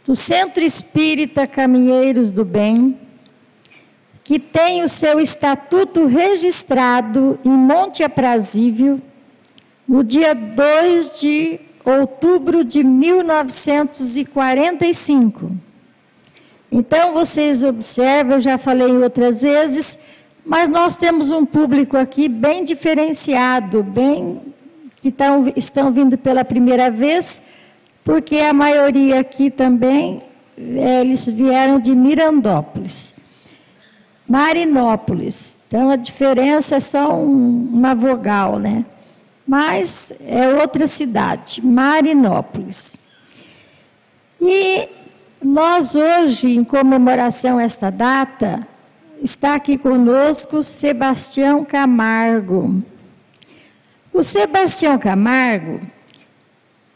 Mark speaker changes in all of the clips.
Speaker 1: do Centro Espírita Caminheiros do Bem, que tem o seu estatuto registrado em Monte Aprazível, no dia 2 de outubro de 1945. Então, vocês observam, eu já falei outras vezes, mas nós temos um público aqui bem diferenciado, que estão vindo pela primeira vez, porque a maioria aqui também, eles vieram de Mirandópolis. Marinópolis, então a diferença é só uma vogal, né? Mas é outra cidade, Marinópolis. E nós hoje, em comemoração a esta data, está aqui conosco Sebastião Camargo. O Sebastião Camargo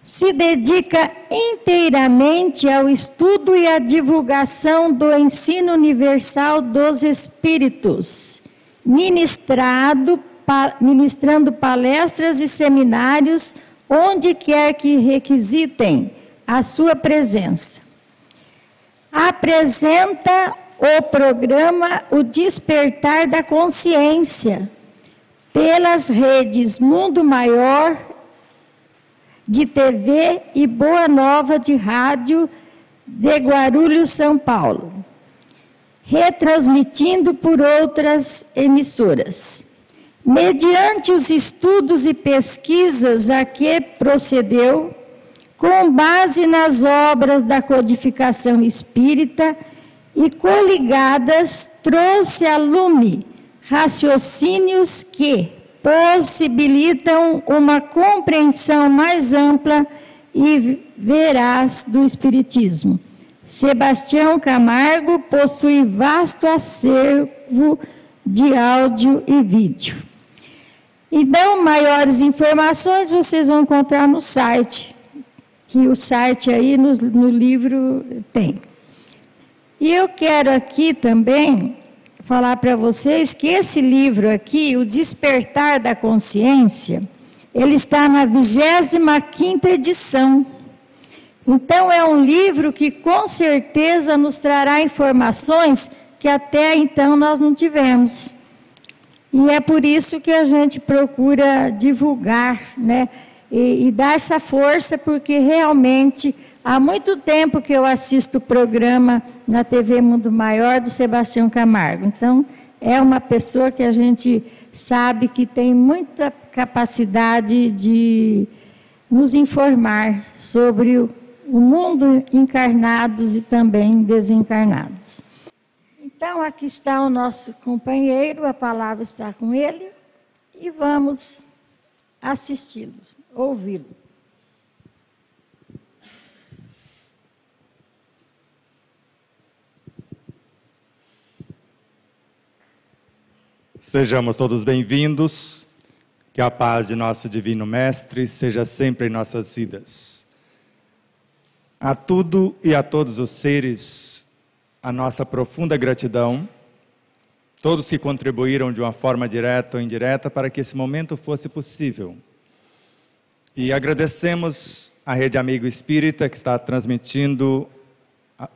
Speaker 1: se dedica inteiramente ao estudo e à divulgação do ensino universal dos Espíritos, ministrando palestras e seminários onde quer que requisitem a sua presença. Apresenta o programa O Despertar da Consciência pelas redes Mundo Maior de TV e Boa Nova de Rádio de Guarulhos, São Paulo, retransmitindo por outras emissoras. Mediante os estudos e pesquisas a que procedeu, com base nas obras da codificação espírita e coligadas, trouxe a lume raciocínios que possibilitam uma compreensão mais ampla e veraz do Espiritismo. Sebastião Camargo possui vasto acervo de áudio e vídeo. Então, maiores informações vocês vão encontrar no site, que o site aí no livro tem. E eu quero aqui também falar para vocês que esse livro aqui, O Despertar da Consciência, ele está na 25ª edição. Então, é um livro que com certeza nos trará informações que até então nós não tivemos. E é por isso que a gente procura divulgar, né? E dar essa força, porque realmente há muito tempo que eu assisto o programa na TV Mundo Maior do Sebastião Camargo. Então, é uma pessoa que a gente sabe que tem muita capacidade de nos informar sobre o mundo encarnados e também desencarnados. Então, aqui está o nosso companheiro, a palavra está com ele, e vamos assisti-lo, ouvi-lo.
Speaker 2: Sejamos todos bem-vindos, que a paz de nosso Divino Mestre seja sempre em nossas vidas. A tudo e a todos os seres, a nossa profunda gratidão, todos que contribuíram de uma forma direta ou indireta para que esse momento fosse possível. E agradecemos a Rede Amigo Espírita, que está transmitindo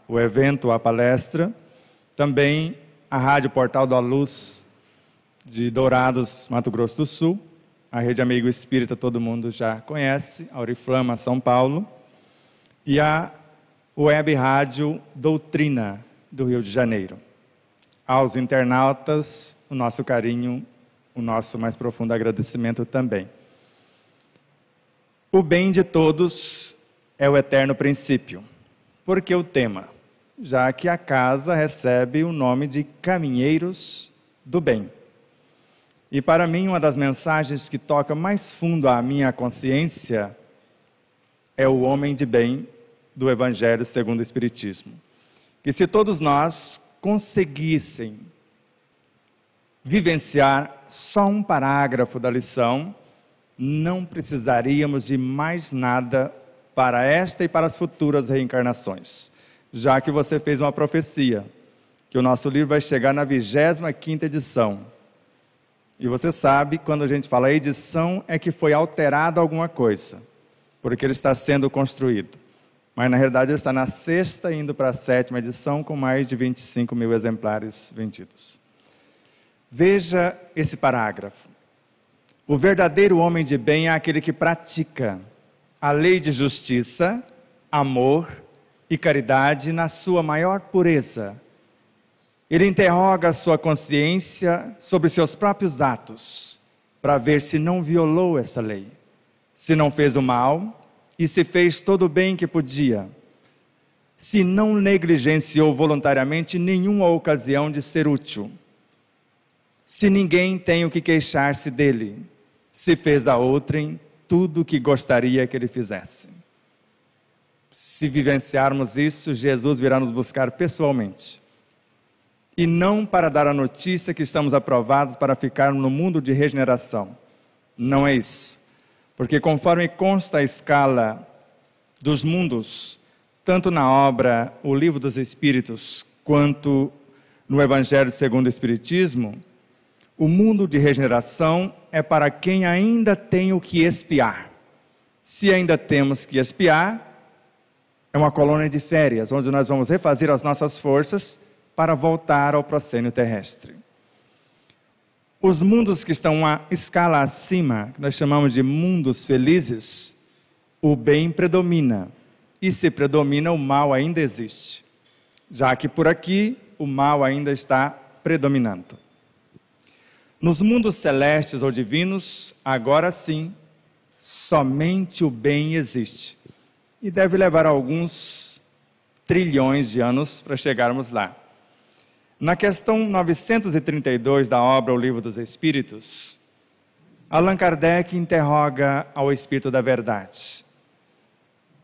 Speaker 2: o evento, a palestra, também a Rádio Portal da Luz, de Dourados, Mato Grosso do Sul, a Rede Amigo Espírita todo mundo já conhece, a Oriflama, São Paulo, e a Web Rádio Doutrina, do Rio de Janeiro. Aos internautas, o nosso carinho, o nosso mais profundo agradecimento também. O bem de todos é o eterno princípio. Por que o tema? Já que a casa recebe o nome de Caminheiros do Bem. E para mim, uma das mensagens que toca mais fundo à minha consciência é o homem de bem do Evangelho segundo o Espiritismo. Que se todos nós conseguissem vivenciar só um parágrafo da lição, não precisaríamos de mais nada para esta e para as futuras reencarnações. Já que você fez uma profecia, que o nosso livro vai chegar na 25ª edição. E você sabe, quando a gente fala edição, é que foi alterada alguma coisa, porque ele está sendo construído. mas na realidade ele está na 6ª, indo para a 7ª edição, com mais de 25 mil exemplares vendidos. Veja esse parágrafo. O verdadeiro homem de bem é aquele que pratica a lei de justiça, amor e caridade na sua maior pureza. Ele interroga a sua consciência sobre seus próprios atos, para ver se não violou essa lei, se não fez o mal e se fez todo o bem que podia, se não negligenciou voluntariamente nenhuma ocasião de ser útil, se ninguém tem o que queixar-se dele, se fez a outrem tudo o que gostaria que ele fizesse. Se vivenciarmos isso, Jesus virá nos buscar pessoalmente. E não para dar a notícia que estamos aprovados para ficar no mundo de regeneração. Não é isso. Porque conforme consta a escala dos mundos, tanto na obra O Livro dos Espíritos, quanto no Evangelho segundo o Espiritismo, o mundo de regeneração é para quem ainda tem o que expiar. Se ainda temos que expiar, é uma colônia de férias, onde nós vamos refazer as nossas forças para voltar ao proscênio terrestre. Os mundos que estão uma escala acima, que nós chamamos de mundos felizes, o bem predomina. E se predomina, o mal ainda existe. Já que por aqui, o mal ainda está predominando. Nos mundos celestes ou divinos, agora sim, somente o bem existe. E deve levar alguns trilhões de anos para chegarmos lá. Na questão 932 da obra O Livro dos Espíritos, Allan Kardec interroga ao Espírito da Verdade.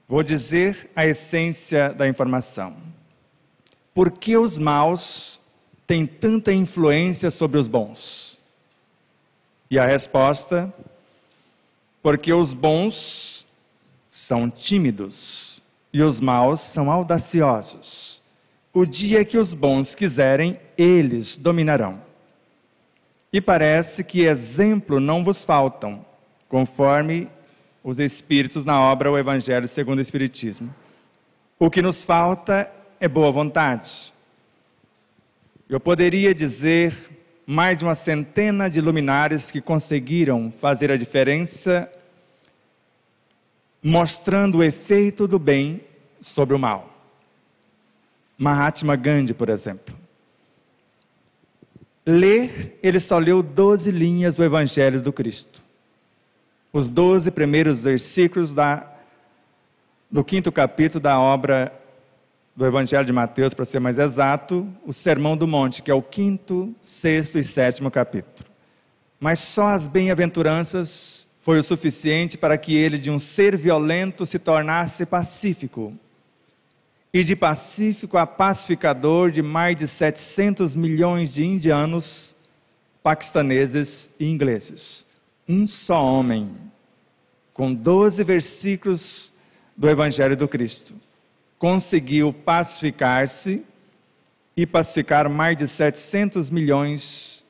Speaker 2: Vou dizer a essência da informação. Por que os maus têm tanta influência sobre os bons? E a resposta: porque os bons são tímidos e os maus são audaciosos. O dia que os bons quiserem, eles dominarão. E parece que exemplo não vos faltam, conforme os Espíritos na obra O Evangelho segundo o Espiritismo. O que nos falta é boa vontade. Eu poderia dizer mais de uma centena de luminares que conseguiram fazer a diferença, mostrando o efeito do bem sobre o mal. Mahatma Gandhi, por exemplo. Ele só leu 12 linhas do Evangelho do Cristo. Os 12 primeiros versículos do 5º capítulo da obra do Evangelho de Mateus, para ser mais exato, o Sermão do Monte, que é o 5º, 6º e 7º capítulo. Mas só as bem-aventuranças foi o suficiente para que ele, de um ser violento, se tornasse pacífico. E de pacífico a pacificador de mais de 700 milhões de indianos, paquistaneses e ingleses. Um só homem, com 12 versículos do Evangelho do Cristo, conseguiu pacificar-se e pacificar mais de 700 milhões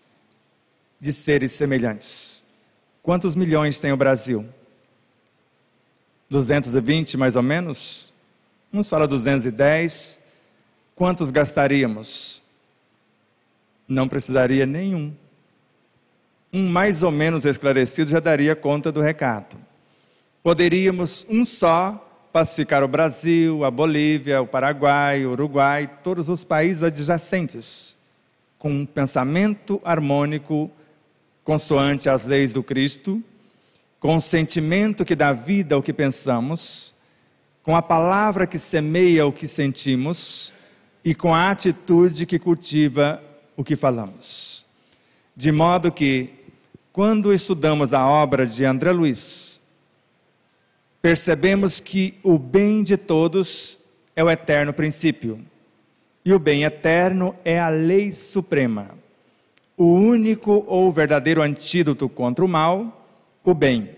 Speaker 2: de seres semelhantes. Quantos milhões tem o Brasil? 220 mais ou menos? Uns falam 210. Quantos gastaríamos? Não precisaria nenhum. Um mais ou menos esclarecido já daria conta do recado. Poderíamos um só pacificar o Brasil, a Bolívia, o Paraguai, o Uruguai, todos os países adjacentes, com um pensamento harmônico, consoante às leis do Cristo, com o sentimento que dá vida ao que pensamos, com a palavra que semeia o que sentimos e com a atitude que cultiva o que falamos. De modo que, quando estudamos a obra de André Luiz, percebemos que o bem de todos é o eterno princípio. E o bem eterno é a lei suprema. O único ou verdadeiro antídoto contra o mal, o bem.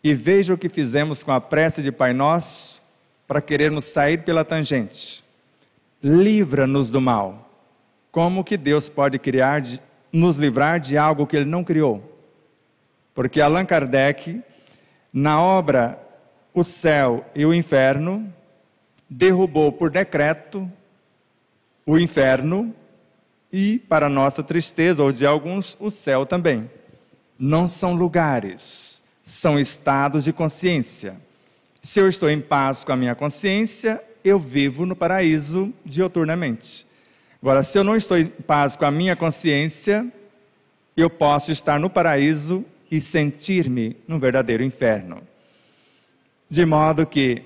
Speaker 2: E veja o que fizemos com a prece de Pai Nosso para querermos sair pela tangente. Livra-nos do mal. Como que Deus pode nos livrar de algo que Ele não criou? Porque Allan Kardec, na obra O Céu e o Inferno, derrubou por decreto o inferno e, para nossa tristeza, ou de alguns, o céu também. Não são lugares, são estados de consciência. Se eu estou em paz com a minha consciência, eu vivo no paraíso diuturnamente. Agora, se eu não estou em paz com a minha consciência, eu posso estar no paraíso e sentir-me no verdadeiro inferno. De modo que,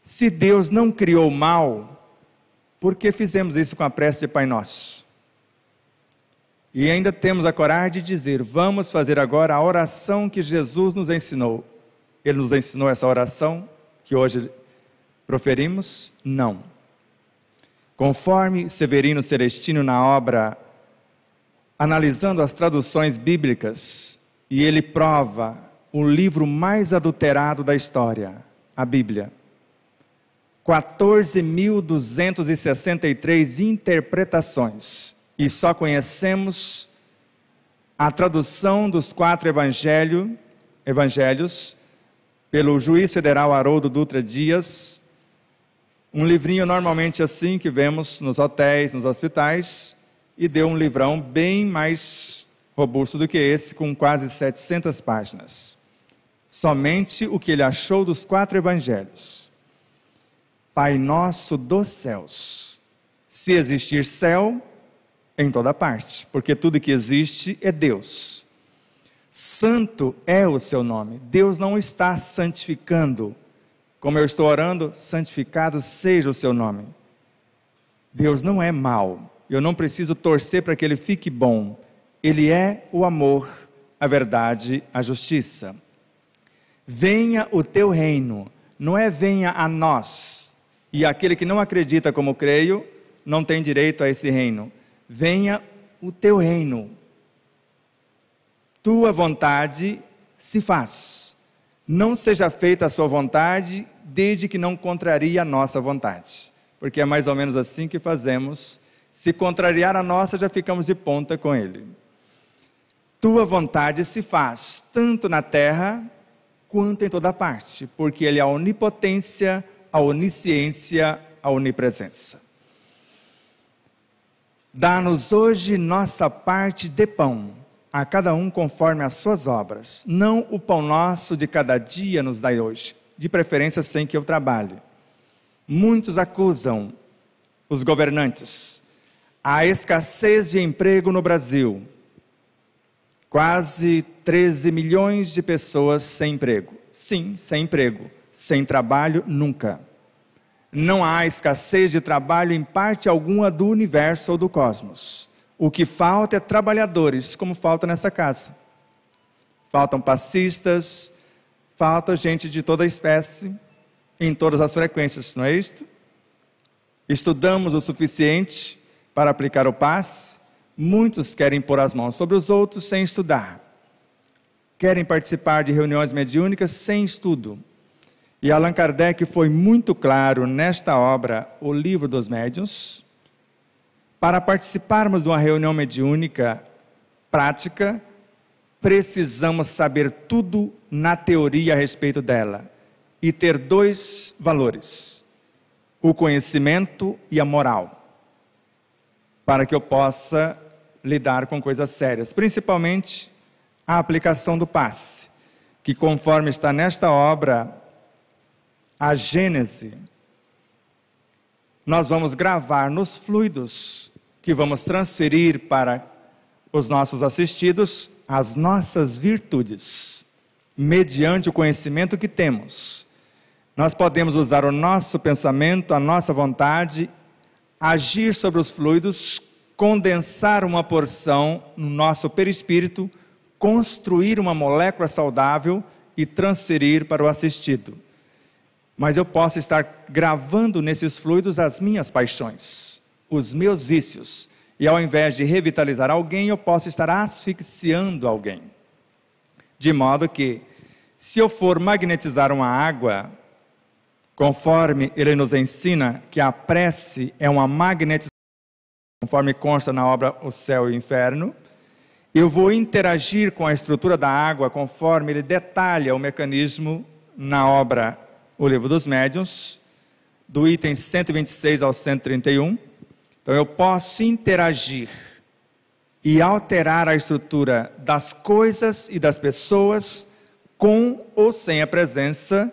Speaker 2: se Deus não criou o mal, por que fizemos isso com a prece de Pai Nosso? E ainda temos a coragem de dizer, vamos fazer agora a oração que Jesus nos ensinou. Ele nos ensinou essa oração que hoje proferimos? Não. Conforme Severino Celestino na obra Analisando as Traduções Bíblicas, e ele prova o livro mais adulterado da história, a Bíblia. 14.263 interpretações, e só conhecemos a tradução dos 4 evangelhos pelo juiz federal Haroldo Dutra Dias, um livrinho normalmente assim que vemos nos hotéis, nos hospitais, e deu um livrão bem mais robusto do que esse, com quase 700 páginas. Somente o que ele achou dos 4 evangelhos. Pai Nosso dos céus. Se existir céu, em toda parte, porque tudo que existe é Deus. Santo é o seu nome. Deus não está santificando. Como eu estou orando, santificado seja o seu nome. Deus não é mau. Eu não preciso torcer para que ele fique bom. Ele é o amor, a verdade, a justiça. Venha o teu reino. Não é venha a nós. E aquele que não acredita como creio, não tem direito a esse reino. Venha o teu reino. Tua vontade se faz. Não seja feita a sua vontade, desde que não contrarie a nossa vontade. Porque é mais ou menos assim que fazemos. Se contrariar a nossa, já ficamos de ponta com ele. Tua vontade se faz, tanto na terra, quanto em toda parte. Porque ele é a onipotência, a onisciência, a onipresença. Dá-nos hoje nossa parte de pão, a cada um conforme as suas obras. Não o pão nosso de cada dia nos dai hoje, de preferência sem que eu trabalhe. Muitos acusam os governantes a escassez de emprego no Brasil. Quase 13 milhões de pessoas sem emprego. Sim, sem emprego. Sem trabalho, nunca. Não há escassez de trabalho em parte alguma do universo ou do cosmos. O que falta é trabalhadores, como falta nessa casa. Faltam passistas, falta gente de toda espécie, em todas as frequências, não é isto? Estudamos o suficiente para aplicar o passe. Muitos querem pôr as mãos sobre os outros sem estudar. Querem participar de reuniões mediúnicas sem estudo. E Allan Kardec foi muito claro nesta obra, O Livro dos Médiuns. Para participarmos de uma reunião mediúnica prática, precisamos saber tudo na teoria a respeito dela. E ter 2 valores: o conhecimento e a moral. Para que eu possa lidar com coisas sérias. Principalmente a aplicação do passe. Que conforme está nesta obra, a Gênese, nós vamos gravar nos fluidos que vamos transferir para os nossos assistidos as nossas virtudes, mediante o conhecimento que temos. Nós podemos usar o nosso pensamento, a nossa vontade, agir sobre os fluidos, condensar uma porção no nosso perispírito, construir uma molécula saudável e transferir para o assistido. Mas eu posso estar gravando nesses fluidos as minhas paixões, os meus vícios. E ao invés de revitalizar alguém, eu posso estar asfixiando alguém. De modo que, se eu for magnetizar uma água, conforme ele nos ensina que a prece é uma magnetização, conforme consta na obra O Céu e o Inferno, eu vou interagir com a estrutura da água, conforme ele detalha o mecanismo na obra O Livro dos Médiuns, do item 126 ao 131. Então eu posso interagir e alterar a estrutura das coisas e das pessoas com ou sem a presença,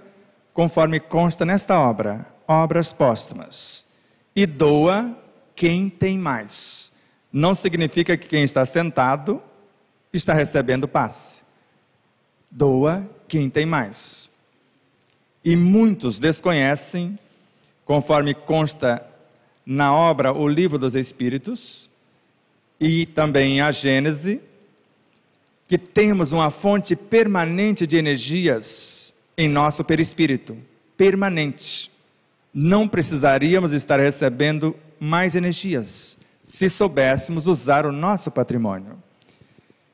Speaker 2: conforme consta nesta obra, Obras Póstumas. E doa quem tem mais. Não significa que quem está sentado está recebendo passe. Doa quem tem mais. E muitos desconhecem, conforme consta na obra O Livro dos Espíritos e também a Gênese, que temos uma fonte permanente de energias em nosso perispírito, permanente. Não precisaríamos estar recebendo mais energias, se soubéssemos usar o nosso patrimônio.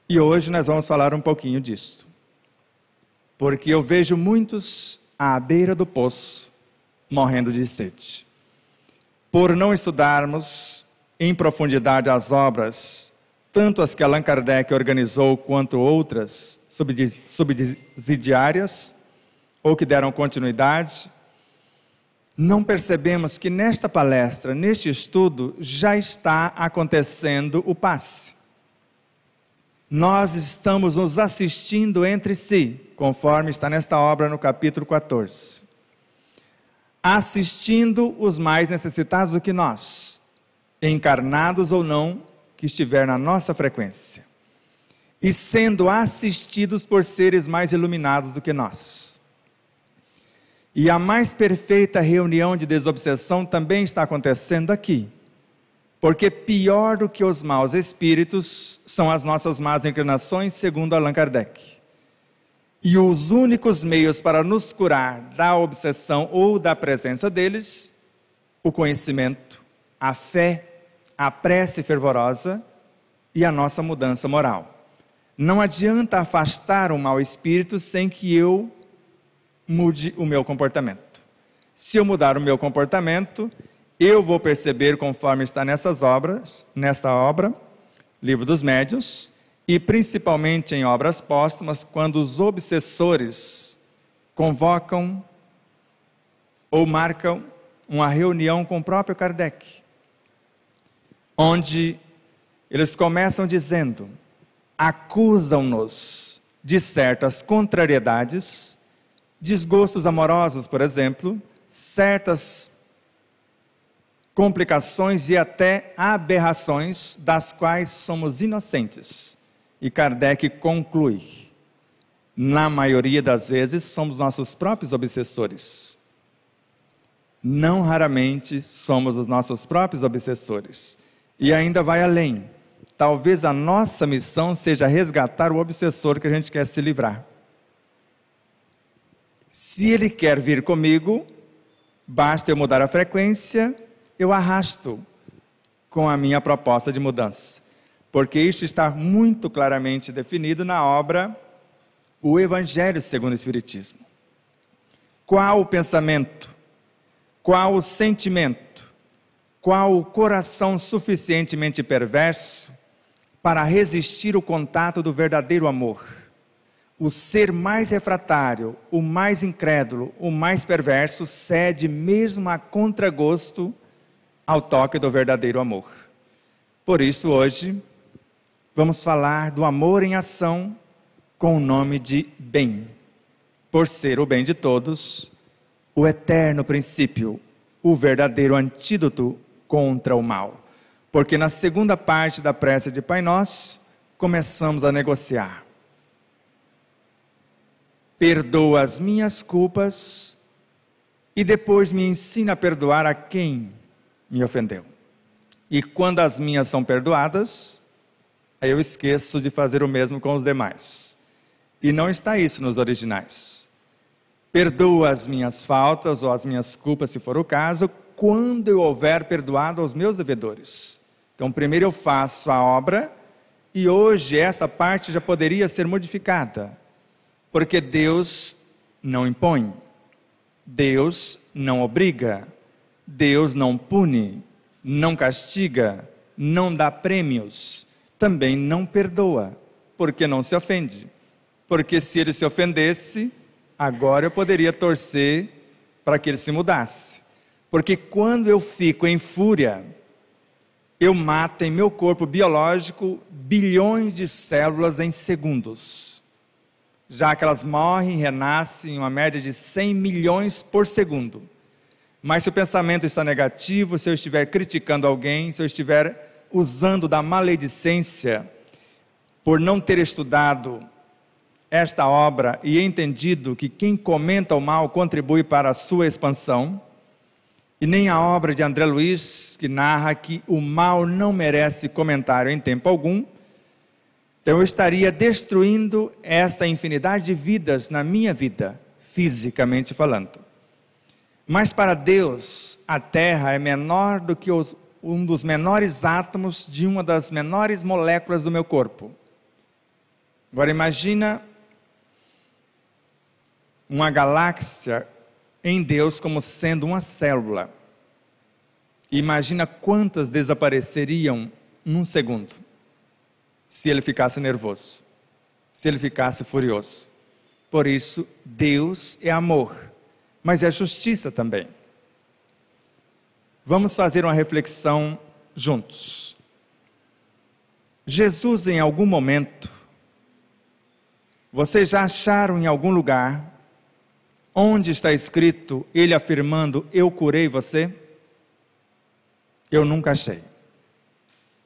Speaker 2: E hoje nós vamos falar um pouquinho disso. Porque eu vejo muitos à beira do poço, morrendo de sede. Por não estudarmos em profundidade as obras, tanto as que Allan Kardec organizou, quanto outras subsidiárias, ou que deram continuidade, não percebemos que nesta palestra, neste estudo, já está acontecendo o passe. Nós estamos nos assistindo entre si, conforme está nesta obra no capítulo 14. Assistindo os mais necessitados do que nós, encarnados ou não, que estiver na nossa frequência. E sendo assistidos por seres mais iluminados do que nós. E a mais perfeita reunião de desobsessão também está acontecendo aqui. Porque pior do que os maus espíritos são as nossas más inclinações, segundo Allan Kardec. E os únicos meios para nos curar da obsessão ou da presença deles, o conhecimento, a fé, a prece fervorosa e a nossa mudança moral. Não adianta afastar um mau espírito sem que eu mude o meu comportamento. Se eu mudar o meu comportamento, eu vou perceber, conforme está nesta obra, Livro dos Médiuns, e principalmente em obras póstumas, quando os obsessores convocam ou marcam uma reunião com o próprio Kardec, onde eles começam dizendo, acusam-nos de certas contrariedades, desgostos amorosos, por exemplo, certas complicações e até aberrações das quais somos inocentes. E Kardec conclui, na maioria das vezes somos nossos próprios obsessores. Não raramente somos os nossos próprios obsessores. E ainda vai além. Talvez a nossa missão seja resgatar o obsessor que a gente quer se livrar. Se ele quer vir comigo, basta eu mudar a frequência, eu arrasto com a minha proposta de mudança. Porque isso está muito claramente definido na obra O Evangelho segundo o Espiritismo. Qual o pensamento? Qual o sentimento? Qual o coração suficientemente perverso para resistir o contato do verdadeiro amor? O ser mais refratário, o mais incrédulo, o mais perverso, cede mesmo a contragosto ao toque do verdadeiro amor. Por isso hoje, vamos falar do amor em ação com o nome de bem. Por ser o bem de todos, o eterno princípio, o verdadeiro antídoto contra o mal. Porque na segunda parte da prece de Pai Nosso, começamos a negociar. Perdoa as minhas culpas e depois me ensina a perdoar a quem me ofendeu. E quando as minhas são perdoadas, eu esqueço de fazer o mesmo com os demais. E não está isso nos originais. Perdoa as minhas faltas ou as minhas culpas, se for o caso, quando eu houver perdoado aos meus devedores. Então, primeiro eu faço a obra, e hoje essa parte já poderia ser modificada. Porque Deus não impõe, Deus não obriga, Deus não pune, não castiga, não dá prêmios, também não perdoa, porque não se ofende. Porque se ele se ofendesse, agora eu poderia torcer para que ele se mudasse. Porque quando eu fico em fúria, eu mato em meu corpo biológico bilhões de células em segundos. Já que elas morrem e renascem em uma média de 100 milhões por segundo. Mas se o pensamento está negativo, se eu estiver criticando alguém, se eu estiver usando da maledicência por não ter estudado esta obra e entendido que quem comenta o mal contribui para a sua expansão, e nem a obra de André Luiz, que narra que o mal não merece comentário em tempo algum, então eu estaria destruindo essa infinidade de vidas na minha vida, fisicamente falando. Mas para Deus, a Terra é menor do que um dos menores átomos de uma das menores moléculas do meu corpo. Agora imagina uma galáxia em Deus como sendo uma célula. Imagina quantas desapareceriam num segundo, se ele ficasse nervoso, se ele ficasse furioso. Por isso, Deus é amor, mas é justiça também. Vamos fazer uma reflexão juntos. Jesus, em algum momento, vocês já acharam em algum lugar onde está escrito ele afirmando: eu curei você? Eu nunca achei.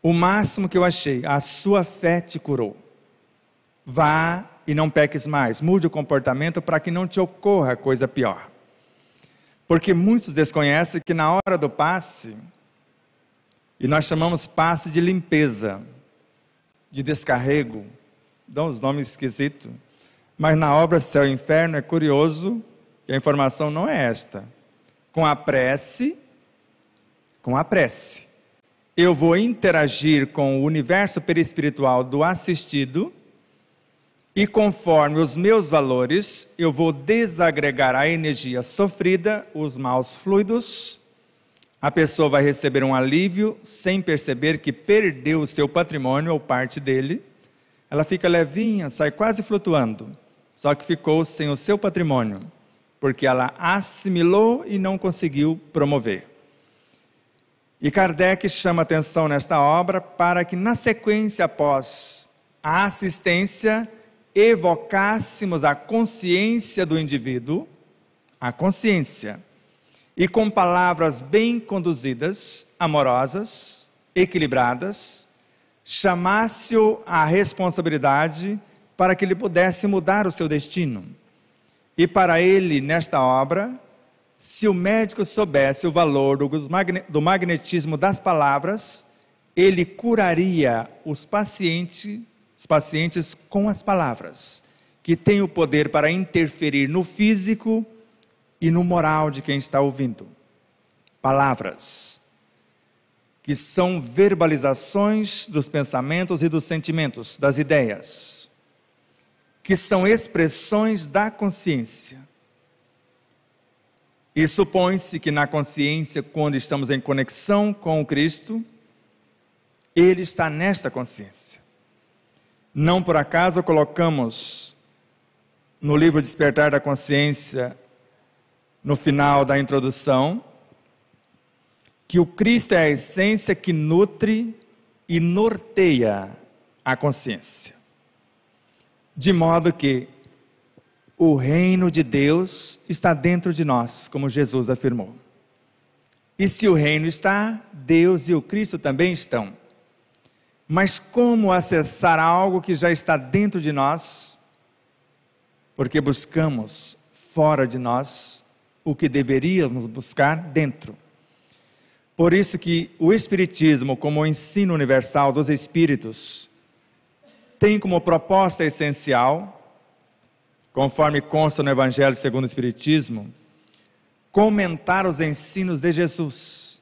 Speaker 2: O máximo que eu achei: a sua fé te curou. Vá e não peques mais, mude o comportamento para que não te ocorra coisa pior. Porque muitos desconhecem que na hora do passe, e nós chamamos passe de limpeza, de descarrego, dão os nomes esquisitos, mas na obra Céu e Inferno é curioso que a informação não é esta. Com a prece, eu vou interagir com o universo perispiritual do assistido e conforme os meus valores, eu vou desagregar a energia sofrida, os maus fluidos, a pessoa vai receber um alívio sem perceber que perdeu o seu patrimônio ou parte dele, ela fica levinha, sai quase flutuando, só que ficou sem o seu patrimônio, porque ela assimilou e não conseguiu promover. E Kardec chama atenção nesta obra para que na sequência após a assistência evocássemos a consciência do indivíduo, a consciência, e com palavras bem conduzidas, amorosas, equilibradas, chamasse-o à responsabilidade para que ele pudesse mudar o seu destino. E para ele, nesta obra, se o médico soubesse o valor do magnetismo das palavras, ele curaria os pacientes com as palavras, que têm o poder para interferir no físico e no moral de quem está ouvindo. Palavras, que são verbalizações dos pensamentos e dos sentimentos, das ideias, que são expressões da consciência. E supõe-se que na consciência, quando estamos em conexão com o Cristo, Ele está nesta consciência. Não por acaso colocamos no livro Despertar da Consciência, no final da introdução, que o Cristo é a essência que nutre e norteia a consciência. De modo que o reino de Deus está dentro de nós, como Jesus afirmou. E se o reino está, Deus e o Cristo também estão. Mas como acessar algo que já está dentro de nós? Porque buscamos fora de nós o que deveríamos buscar dentro. Por isso que o Espiritismo, como o ensino universal dos Espíritos, tem como proposta essencial, conforme consta no Evangelho segundo o Espiritismo, comentar os ensinos de Jesus,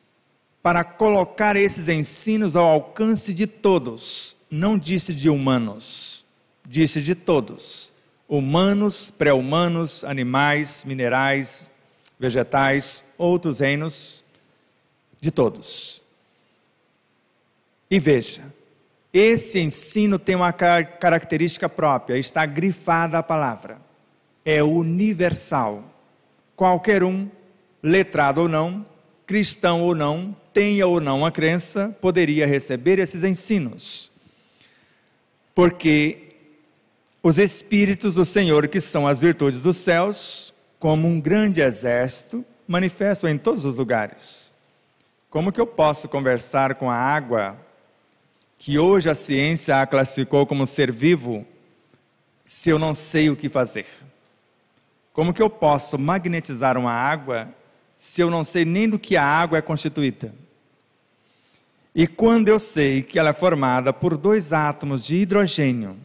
Speaker 2: para colocar esses ensinos ao alcance de todos. Não disse de humanos, disse de todos. Humanos, pré-humanos, animais, minerais, vegetais, outros reinos, de todos. E veja, esse ensino tem uma característica própria, está grifada a palavra. É universal. Qualquer um, letrado ou não, cristão ou não, tenha ou não a crença, poderia receber esses ensinos. Porque os Espíritos do Senhor, que são as virtudes dos céus, como um grande exército, manifestam em todos os lugares. Como que eu posso conversar com a água, que hoje a ciência a classificou como ser vivo, se eu não sei o que fazer? Como que eu posso magnetizar uma água, se eu não sei nem do que a água é constituída? E quando eu sei que ela é formada por 2 átomos de hidrogênio,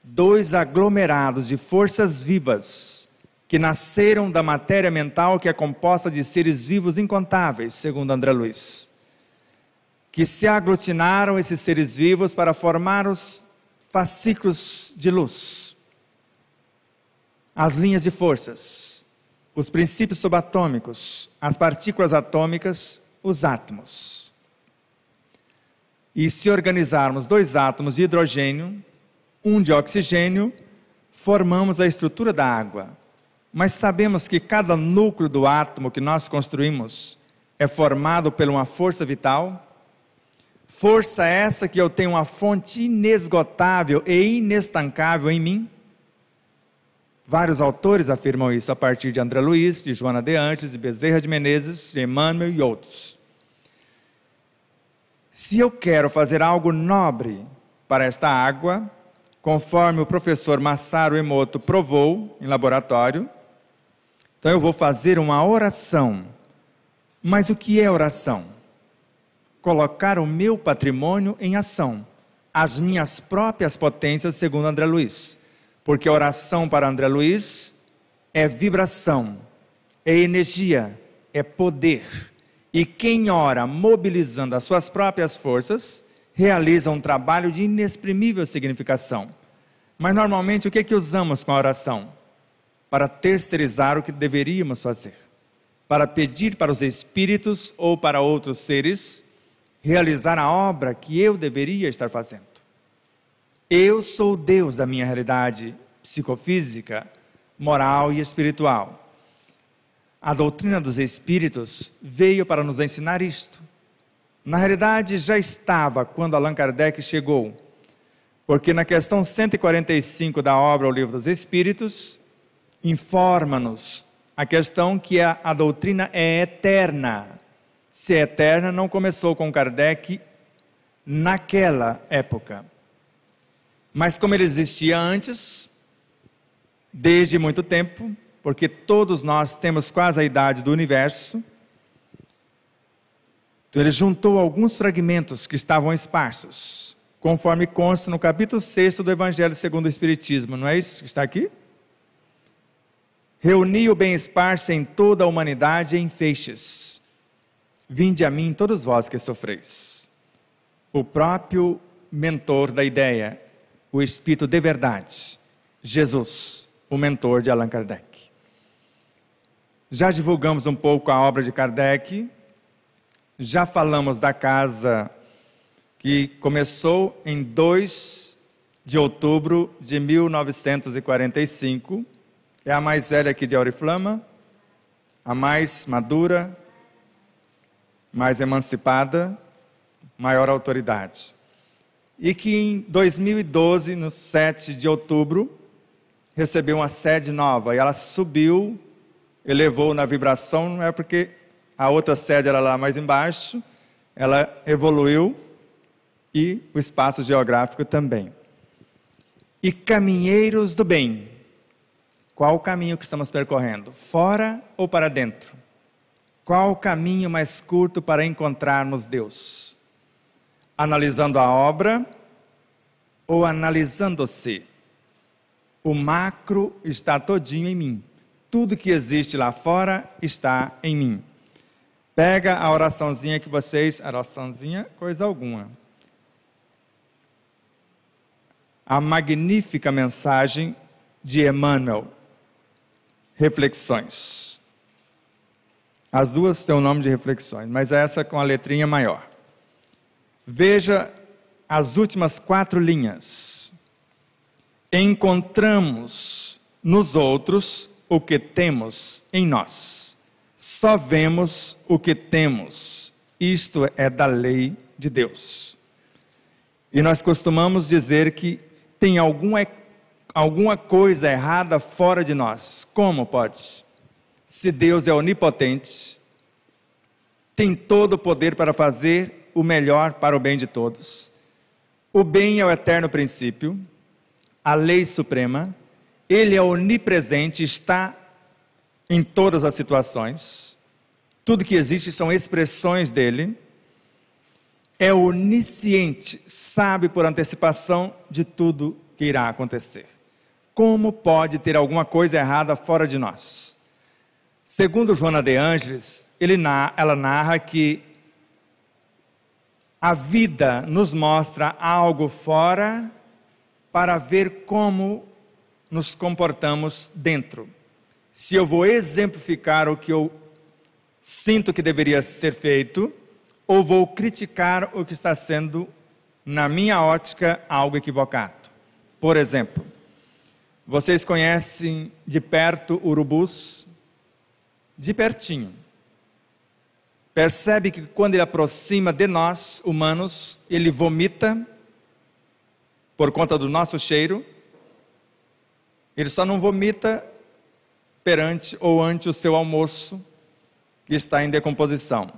Speaker 2: 2 aglomerados de forças vivas, que nasceram da matéria mental que é composta de seres vivos incontáveis, segundo André Luiz, que se aglutinaram esses seres vivos para formar os fascículos de luz, as linhas de forças, os princípios subatômicos, as partículas atômicas, os átomos. E se organizarmos 2 átomos de hidrogênio, 1 de oxigênio, formamos a estrutura da água. Mas sabemos que cada núcleo do átomo que nós construímos é formado por uma força vital. Força essa que eu tenho uma fonte inesgotável e inestancável em mim. Vários autores afirmam isso a partir de André Luiz, de Joana de Antes, de Bezerra de Menezes, de Emmanuel e outros. Se eu quero fazer algo nobre para esta água, conforme o professor Masaru Emoto provou em laboratório, então eu vou fazer uma oração. Mas o que é oração? Colocar o meu patrimônio em ação, as minhas próprias potências, segundo André Luiz. Porque a oração para André Luiz é vibração, é energia, é poder. E quem ora mobilizando as suas próprias forças, realiza um trabalho de inexprimível significação. Mas normalmente o que é que usamos com a oração? Para terceirizar o que deveríamos fazer. Para pedir para os espíritos ou para outros seres realizar a obra que eu deveria estar fazendo. Eu sou o Deus da minha realidade psicofísica, moral e espiritual. A doutrina dos espíritos veio para nos ensinar isto. Na realidade, já estava quando Allan Kardec chegou, porque na questão 145 da obra O Livro dos Espíritos, informa-nos a questão que a doutrina é eterna. Se é eterna, não começou com Kardec naquela época. Mas como ele existia antes, desde muito tempo, porque todos nós temos quase a idade do universo, então ele juntou alguns fragmentos que estavam esparsos, conforme consta no capítulo 6 do Evangelho segundo o Espiritismo, não é isso que está aqui? Reuniu o bem esparso em toda a humanidade em feixes. Vinde a mim todos vós que sofreis. O próprio mentor da ideia, o Espírito de verdade, Jesus, o mentor de Allan Kardec. Já divulgamos um pouco a obra de Kardec, já falamos da casa que começou em 2 de outubro de 1945, é a mais velha aqui de Auriflama, a mais madura, mais emancipada, maior autoridade. E que em 2012, no 7 de outubro, recebeu uma sede nova, e ela subiu, elevou na vibração, não é porque a outra sede era lá mais embaixo, ela evoluiu, e o espaço geográfico também. E caminheiros do bem, qual o caminho que estamos percorrendo? Fora ou para dentro? Qual o caminho mais curto para encontrarmos Deus? Analisando a obra ou analisando-se? O macro está todinho em mim. Tudo que existe lá fora está em mim. Pega a oraçãozinha que vocês... Oraçãozinha, coisa alguma. A magnífica mensagem de Emmanuel. Reflexões. As duas têm o nome de reflexões, mas essa com a letrinha maior. Veja as últimas 4 linhas. Encontramos nos outros o que temos em nós. Só vemos o que temos. Isto é da lei de Deus. E nós costumamos dizer que tem alguma coisa errada fora de nós. Como pode? Se Deus é onipotente, tem todo o poder para fazer o melhor para o bem de todos. O bem é o eterno princípio, a lei suprema. Ele é onipresente, está em todas as situações. Tudo que existe são expressões dele. É onisciente, sabe por antecipação de tudo que irá acontecer. Como pode ter alguma coisa errada fora de nós? Segundo Joana de Ângeles, ela narra que a vida nos mostra algo fora para ver como nos comportamos dentro. Se eu vou exemplificar o que eu sinto que deveria ser feito, ou vou criticar o que está sendo, na minha ótica, algo equivocado. Por exemplo, vocês conhecem de perto urubus? De pertinho. Percebe que quando ele aproxima de nós, humanos, ele vomita por conta do nosso cheiro. Ele só não vomita perante ou ante o seu almoço, que está em decomposição.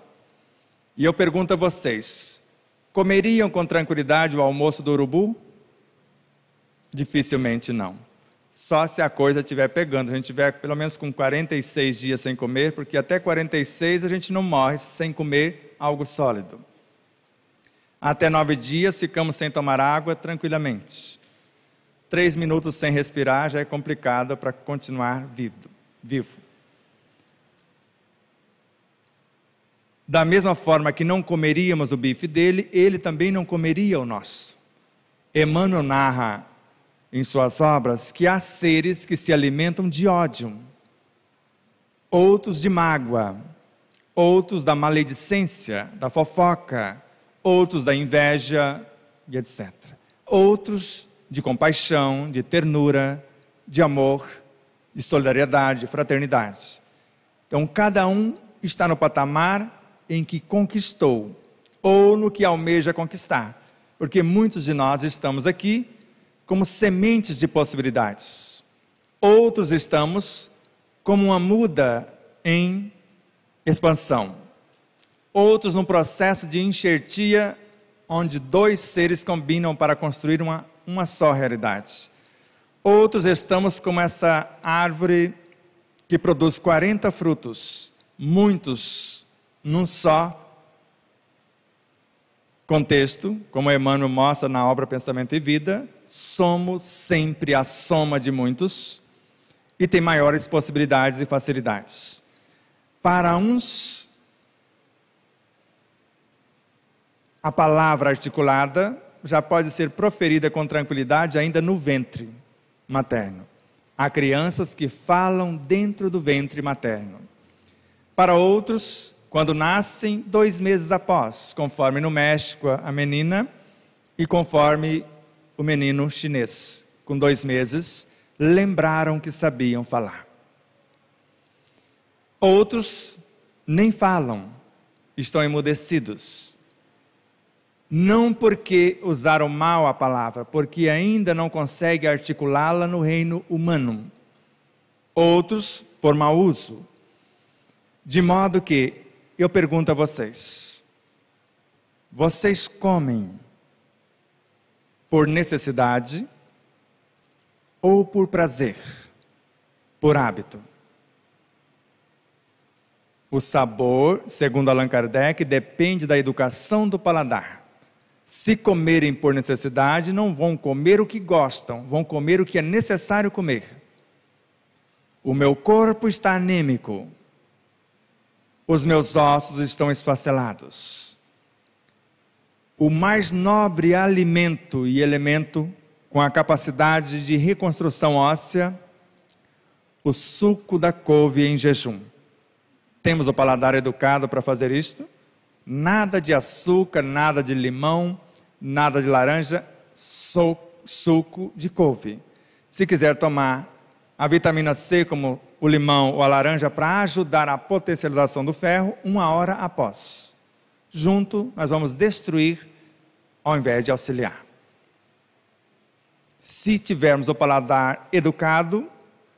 Speaker 2: E eu pergunto a vocês, comeriam com tranquilidade o almoço do urubu? Dificilmente não. Só se a coisa estiver pegando, a gente estiver pelo menos com 46 dias sem comer, porque até 46 a gente não morre sem comer algo sólido. Até 9 dias ficamos sem tomar água tranquilamente. 3 minutos sem respirar já é complicado para continuar vivo. Da mesma forma que não comeríamos o bife dele, ele também não comeria o nosso. Emmanuel narra em suas obras que há seres que se alimentam de ódio, outros de mágoa, outros da maledicência, da fofoca, outros da inveja e etc. Outros de compaixão, de ternura, de amor, de solidariedade, de fraternidade. Então cada um está no patamar em que conquistou, ou no que almeja conquistar, porque muitos de nós estamos aqui como sementes de possibilidades, outros estamos como uma muda em expansão, outros num processo de enxertia, onde 2 seres combinam para construir uma só realidade, outros estamos como essa árvore que produz 40 frutos, muitos num só contexto, como Emmanuel mostra na obra Pensamento e Vida. Somos sempre a soma de muitos e tem maiores possibilidades e facilidades. Para uns, a palavra articulada já pode ser proferida com tranquilidade ainda no ventre materno. Há crianças que falam dentro do ventre materno. Para outros, quando nascem 2 meses após, conforme no México a menina e conforme o menino chinês, com 2 meses, lembraram que sabiam falar. Outros nem falam, estão emudecidos. Não porque usaram mal a palavra, porque ainda não conseguem articulá-la no reino humano. Outros por mau uso. De modo que, eu pergunto a vocês, vocês comem por necessidade ou por prazer, por hábito? O sabor, segundo Allan Kardec, depende da educação do paladar. Se comerem por necessidade, não vão comer o que gostam, vão comer o que é necessário comer. O meu corpo está anêmico, os meus ossos estão esfacelados. O mais nobre alimento e elemento com a capacidade de reconstrução óssea, o suco da couve em jejum. Temos o paladar educado para fazer isto? Nada de açúcar, nada de limão, nada de laranja, suco de couve. Se quiser tomar a vitamina C como o limão ou a laranja para ajudar a potencialização do ferro 1 hora após. Junto, nós vamos destruir ao invés de auxiliar. Se tivermos o paladar educado,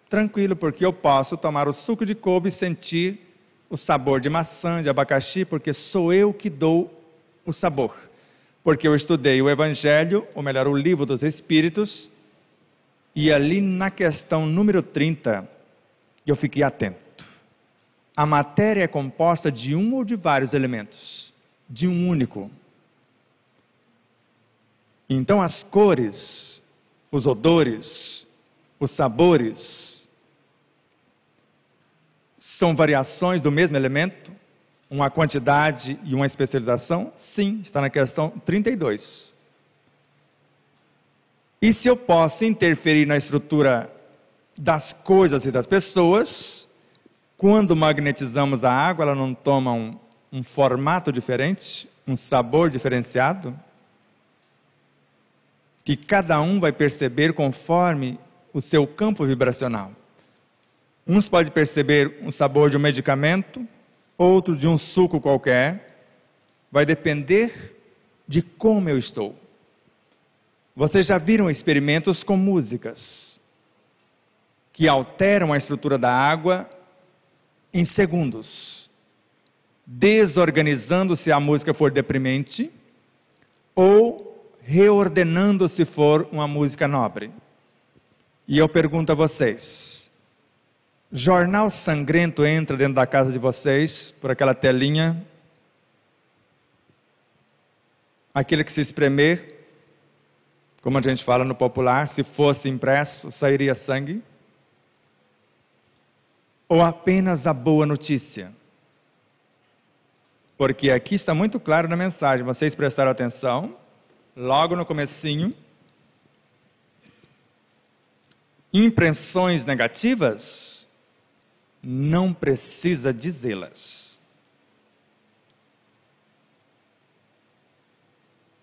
Speaker 2: tranquilo, porque eu posso tomar o suco de couve e sentir o sabor de maçã, de abacaxi, porque sou eu que dou o sabor. Porque eu estudei o Evangelho, ou melhor, o Livro dos Espíritos, e ali na questão número 30, eu fiquei atento. A matéria é composta de um ou de vários elementos, de um único. Então as cores, os odores, os sabores, são variações do mesmo elemento? Uma quantidade e uma especialização? Sim, está na questão 32. E se eu posso interferir na estrutura das coisas e das pessoas, quando magnetizamos a água, ela não toma um formato diferente, um sabor diferenciado? Que cada um vai perceber conforme o seu campo vibracional. Uns podem perceber o sabor de um medicamento, outro de um suco qualquer. Vai depender de como eu estou. Vocês já viram experimentos com músicas que alteram a estrutura da água em segundos, desorganizando se a música for deprimente ou reordenando se for uma música nobre. E eu pergunto a vocês, jornal sangrento entra dentro da casa de vocês, por aquela telinha, aquele que se espremer, como a gente fala no popular, se fosse impresso, sairia sangue? Ou apenas a boa notícia? Porque aqui está muito claro na mensagem, vocês prestaram atenção, logo no comecinho, impressões negativas, não precisa dizê-las.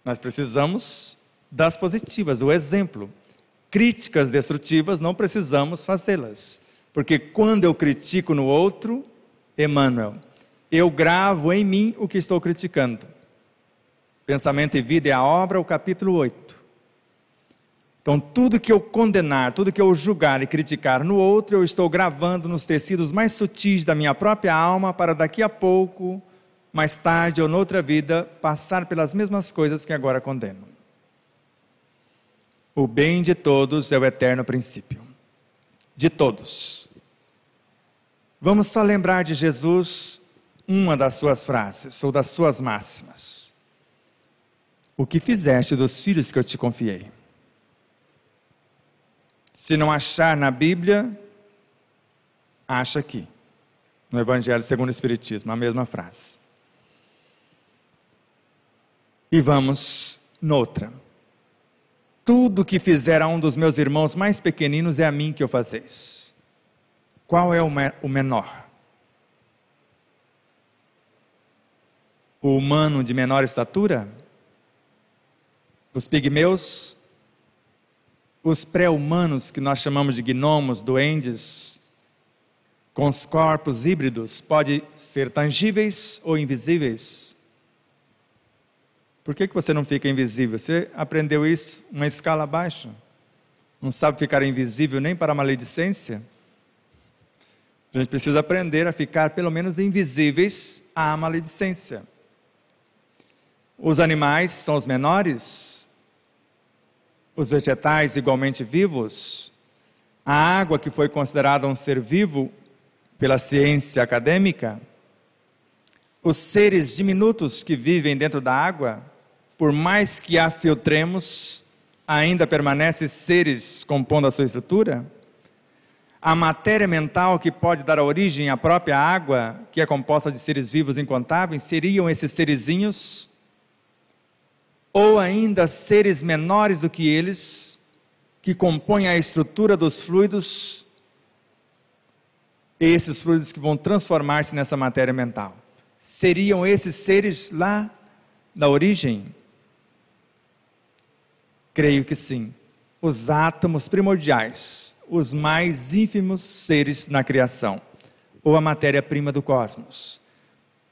Speaker 2: Nós precisamos das positivas, o exemplo. Críticas destrutivas não precisamos fazê-las, porque quando eu critico no outro, Emmanuel, eu gravo em mim o que estou criticando. Pensamento e Vida é a obra, o capítulo 8. Então tudo que eu condenar, tudo que eu julgar e criticar no outro, eu estou gravando nos tecidos mais sutis da minha própria alma, para daqui a pouco, mais tarde ou noutra vida, passar pelas mesmas coisas que agora condeno. O bem de todos é o eterno princípio. De todos. Vamos só lembrar de Jesus, uma das suas frases, ou das suas máximas. O que fizeste dos filhos que eu te confiei? Se não achar na Bíblia, acha aqui. No Evangelho segundo o Espiritismo, a mesma frase. E vamos noutra. Tudo que fizer a um dos meus irmãos mais pequeninos é a mim que o fazeis. Qual é o menor? O humano de menor estatura? Os pigmeus? Os pré-humanos que nós chamamos de gnomos, duendes, com os corpos híbridos, podem ser tangíveis ou invisíveis? Por que você não fica invisível? Você aprendeu isso uma escala abaixo? Não sabe ficar invisível nem para a maledicência? A gente precisa aprender a ficar pelo menos invisíveis à maledicência. Os animais são os menores? Os vegetais igualmente vivos? A água, que foi considerada um ser vivo pela ciência acadêmica? Os seres diminutos que vivem dentro da água, por mais que a filtremos, ainda permanecem seres compondo a sua estrutura? A matéria mental que pode dar origem à própria água, que é composta de seres vivos incontáveis, seriam esses serizinhos? Ou ainda seres menores do que eles, que compõem a estrutura dos fluidos, esses fluidos que vão transformar-se nessa matéria mental? Seriam esses seres lá da origem? Creio que sim. os átomos primordiais, os mais ínfimos seres na criação, ou a matéria-prima do cosmos.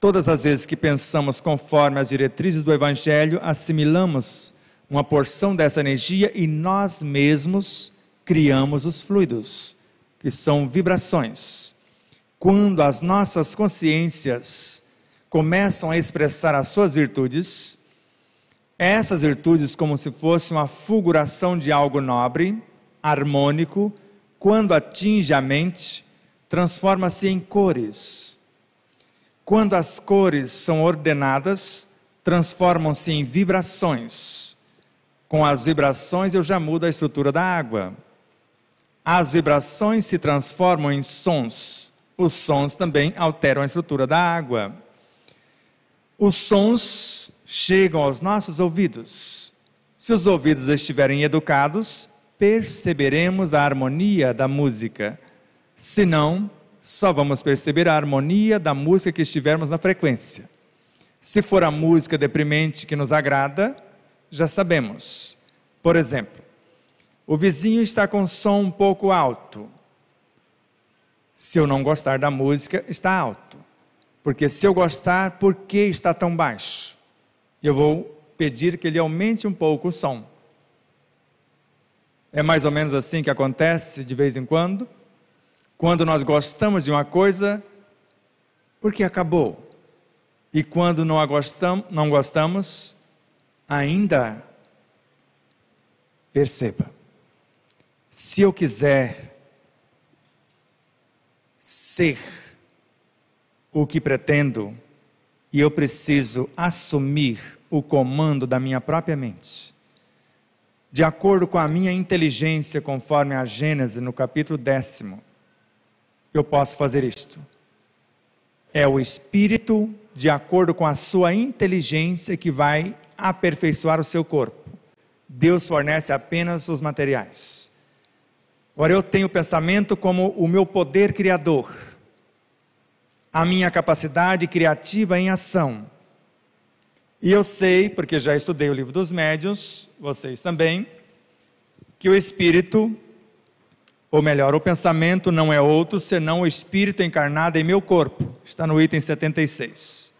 Speaker 2: Todas as vezes que pensamos conforme as diretrizes do Evangelho, assimilamos uma porção dessa energia e nós mesmos criamos os fluidos, que são vibrações. Quando as nossas consciências começam a expressar as suas virtudes, essas virtudes, como se fosse uma fulguração de algo nobre, harmônico, quando atinge a mente, transforma-se em cores. Quando as cores são ordenadas, transformam-se em vibrações. Com as vibrações eu já mudo a estrutura da água. As vibrações se transformam em sons. Os sons também alteram a estrutura da água. Os sons chegam aos nossos ouvidos. Se os ouvidos estiverem educados, perceberemos a harmonia da música. Se não, só vamos perceber a harmonia da música que estivermos na frequência. Se for a música deprimente que nos agrada, já sabemos. Por exemplo, o vizinho está com som um pouco alto. Se eu não gostar da música, está alto. Porque se eu gostar, por que está tão baixo? Eu vou pedir que ele aumente um pouco o som. É mais ou menos assim que acontece de vez em quando. Quando nós gostamos de uma coisa, porque acabou. E quando não gostamos, ainda perceba. Se eu quiser ser o que pretendo, e eu preciso assumir o comando da minha própria mente, de acordo com a minha inteligência, conforme a Gênesis, no capítulo 10, eu posso fazer isto. É o Espírito, de acordo com a sua inteligência, que vai aperfeiçoar o seu corpo. Deus fornece apenas os materiais. Agora eu tenho o pensamento como o meu poder criador, a minha capacidade criativa em ação. E eu sei, porque já estudei o livro dos médiuns, vocês também, que o Espírito, ou melhor, o pensamento não é outro senão o Espírito encarnado em meu corpo. Está no item 76.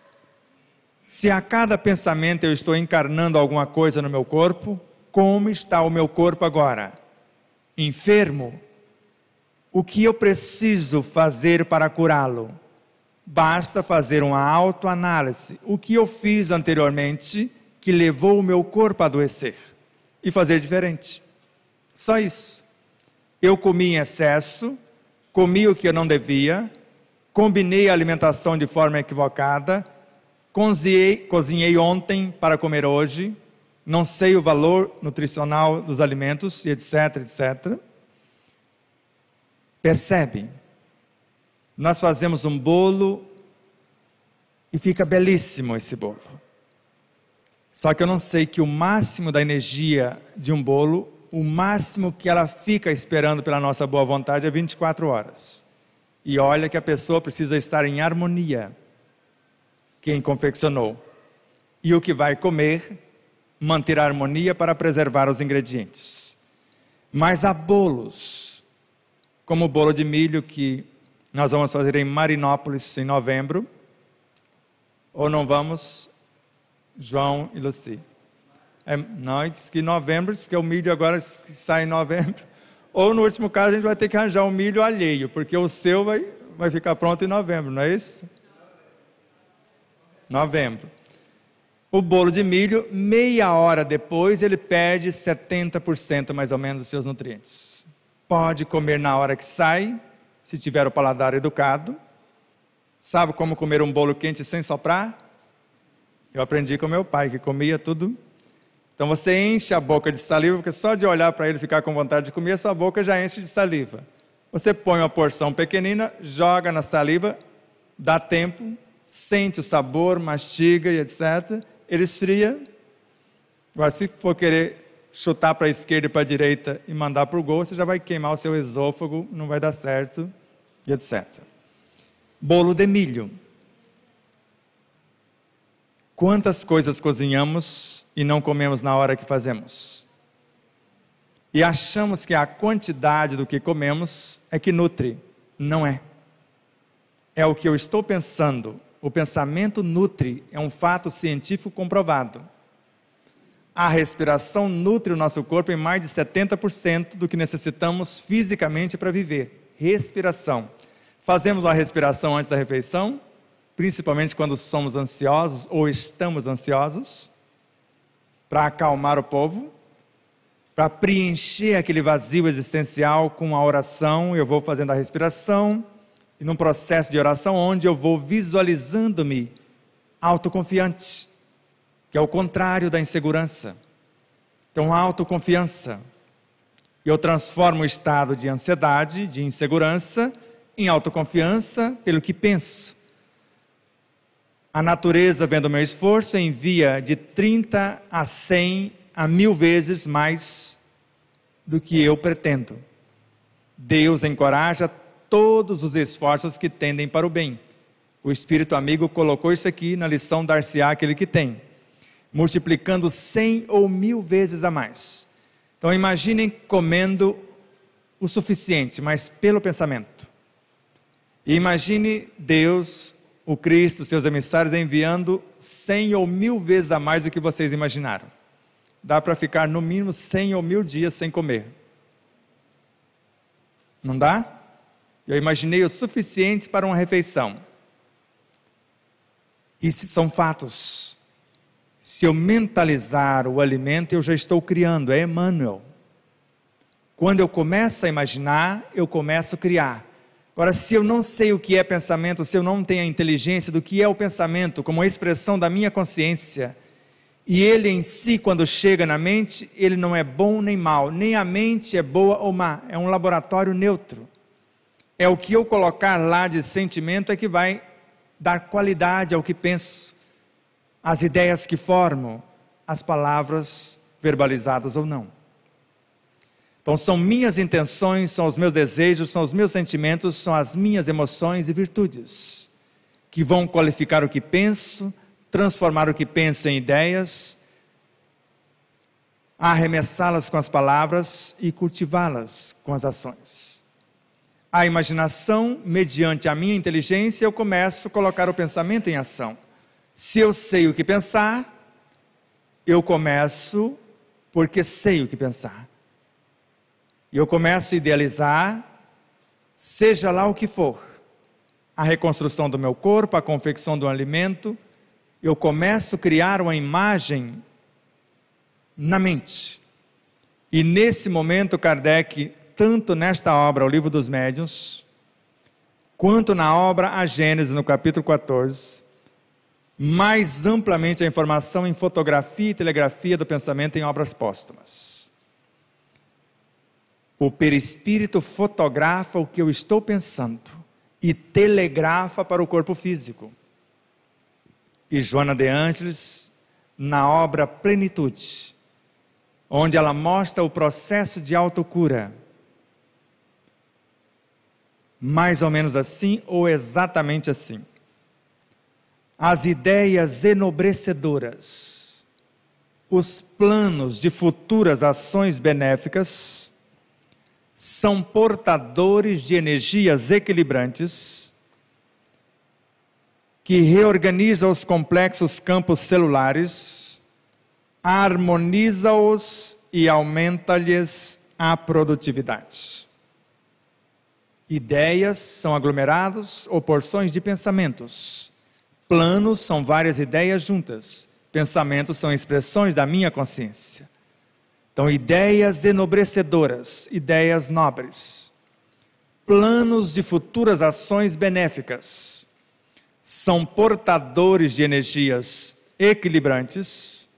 Speaker 2: Se a cada pensamento eu estou encarnando alguma coisa no meu corpo, como está o meu corpo agora? Enfermo? O que eu preciso fazer para curá-lo? Basta fazer uma autoanálise. O que eu fiz anteriormente que levou o meu corpo a adoecer? E fazer diferente. Só isso. Eu comi em excesso, comi o que eu não devia, combinei a alimentação de forma equivocada, cozinhei ontem para comer hoje, não sei o valor nutricional dos alimentos, etc, etc. Percebe? Nós fazemos um bolo e fica belíssimo esse bolo. Só que eu não sei que o máximo da energia de um bolo, o máximo que ela fica esperando pela nossa boa vontade é 24 horas. E olha que a pessoa precisa estar em harmonia. Quem confeccionou. E o que vai comer, manter a harmonia para preservar os ingredientes. Mas há bolos, como o bolo de milho que nós vamos fazer em Marinópolis em novembro. Ou não vamos, João e Luci? Não, diz que em novembro, diz que é o milho agora que sai em novembro. Ou no último caso a gente vai ter que arranjar um milho alheio, porque o seu vai ficar pronto em novembro, não é isso? Novembro. O bolo de milho, meia hora depois, ele perde 70% mais ou menos dos seus nutrientes. Pode comer na hora que sai, se tiver o paladar educado. Sabe como comer um bolo quente sem soprar? Eu aprendi com meu pai, que comia tudo. Então você enche a boca de saliva, porque só de olhar para ele ficar com vontade de comer, a sua boca já enche de saliva. Você põe uma porção pequenina, joga na saliva, dá tempo, sente o sabor, mastiga e etc. Ele esfria. Agora, se for querer chutar para a esquerda e para a direita e mandar para o gol, você já vai queimar o seu esôfago, não vai dar certo, e etc. Bolo de milho. Quantas coisas cozinhamos e não comemos na hora que fazemos? E achamos que a quantidade do que comemos é que nutre. Não é. É o que eu estou pensando. O pensamento nutre, é um fato científico comprovado. A respiração nutre o nosso corpo em mais de 70% do que necessitamos fisicamente para viver. Respiração. Fazemos a respiração antes da refeição, principalmente quando somos ansiosos ou estamos ansiosos, para acalmar o povo, para preencher aquele vazio existencial com a oração. Eu vou fazendo a respiração, e num processo de oração onde eu vou visualizando-me autoconfiante, que é o contrário da insegurança. Então, autoconfiança. Eu transformo o estado de ansiedade, de insegurança, em autoconfiança pelo que penso. A natureza, vendo o meu esforço, envia de 30 a 100 a 1000 vezes mais do que eu pretendo. Deus encoraja todos os esforços que tendem para o bem. O Espírito amigo colocou isso aqui na lição Dar-se-á aquele que tem, multiplicando 100 ou 1000 vezes a mais. Então imaginem comendo o suficiente, mas pelo pensamento. E imagine Deus, o Cristo, seus emissários, enviando 100 ou 1000 vezes a mais do que vocês imaginaram. Dá para ficar no mínimo 100 ou 1000 dias sem comer. Não dá? Eu imaginei o suficiente para uma refeição. Isso são fatos. Se eu mentalizar o alimento, eu já estou criando, é Emmanuel. Quando eu começo a imaginar, eu começo a criar. Agora, se eu não sei o que é pensamento, se eu não tenho a inteligência do que é o pensamento, como a expressão da minha consciência, e ele em si, quando chega na mente, ele não é bom nem mal, nem a mente é boa ou má, é um laboratório neutro. É o que eu colocar lá de sentimento é que vai dar qualidade ao que penso, às ideias que formo, às palavras verbalizadas ou não. Então são minhas intenções, são os meus desejos, são os meus sentimentos, são as minhas emoções e virtudes, que vão qualificar o que penso, transformar o que penso em ideias, arremessá-las com as palavras e cultivá-las com as ações. A imaginação, mediante a minha inteligência, eu começo a colocar o pensamento em ação. Se eu sei o que pensar, eu começo porque sei o que pensar. E eu começo a idealizar, seja lá o que for, a reconstrução do meu corpo, a confecção do alimento. Eu começo a criar uma imagem na mente. E nesse momento, Kardec, tanto nesta obra, o Livro dos Médiuns, quanto na obra A Gênese, no capítulo 14, mais amplamente a informação em fotografia e telegrafia do pensamento em obras póstumas. O perispírito fotografa o que eu estou pensando e telegrafa para o corpo físico. E Joana de Ângeles, na obra Plenitude, onde ela mostra o processo de autocura, mais ou menos assim ou exatamente assim. As ideias enobrecedoras, os planos de futuras ações benéficas, são portadores de energias equilibrantes que reorganizam os complexos campos celulares, harmoniza-os e aumenta-lhes a produtividade. Ideias são aglomerados ou porções de pensamentos. Planos são várias ideias juntas. Pensamentos são expressões da minha consciência. Então, ideias enobrecedoras, ideias nobres, planos de futuras ações benéficas, são portadores de energias equilibrantes.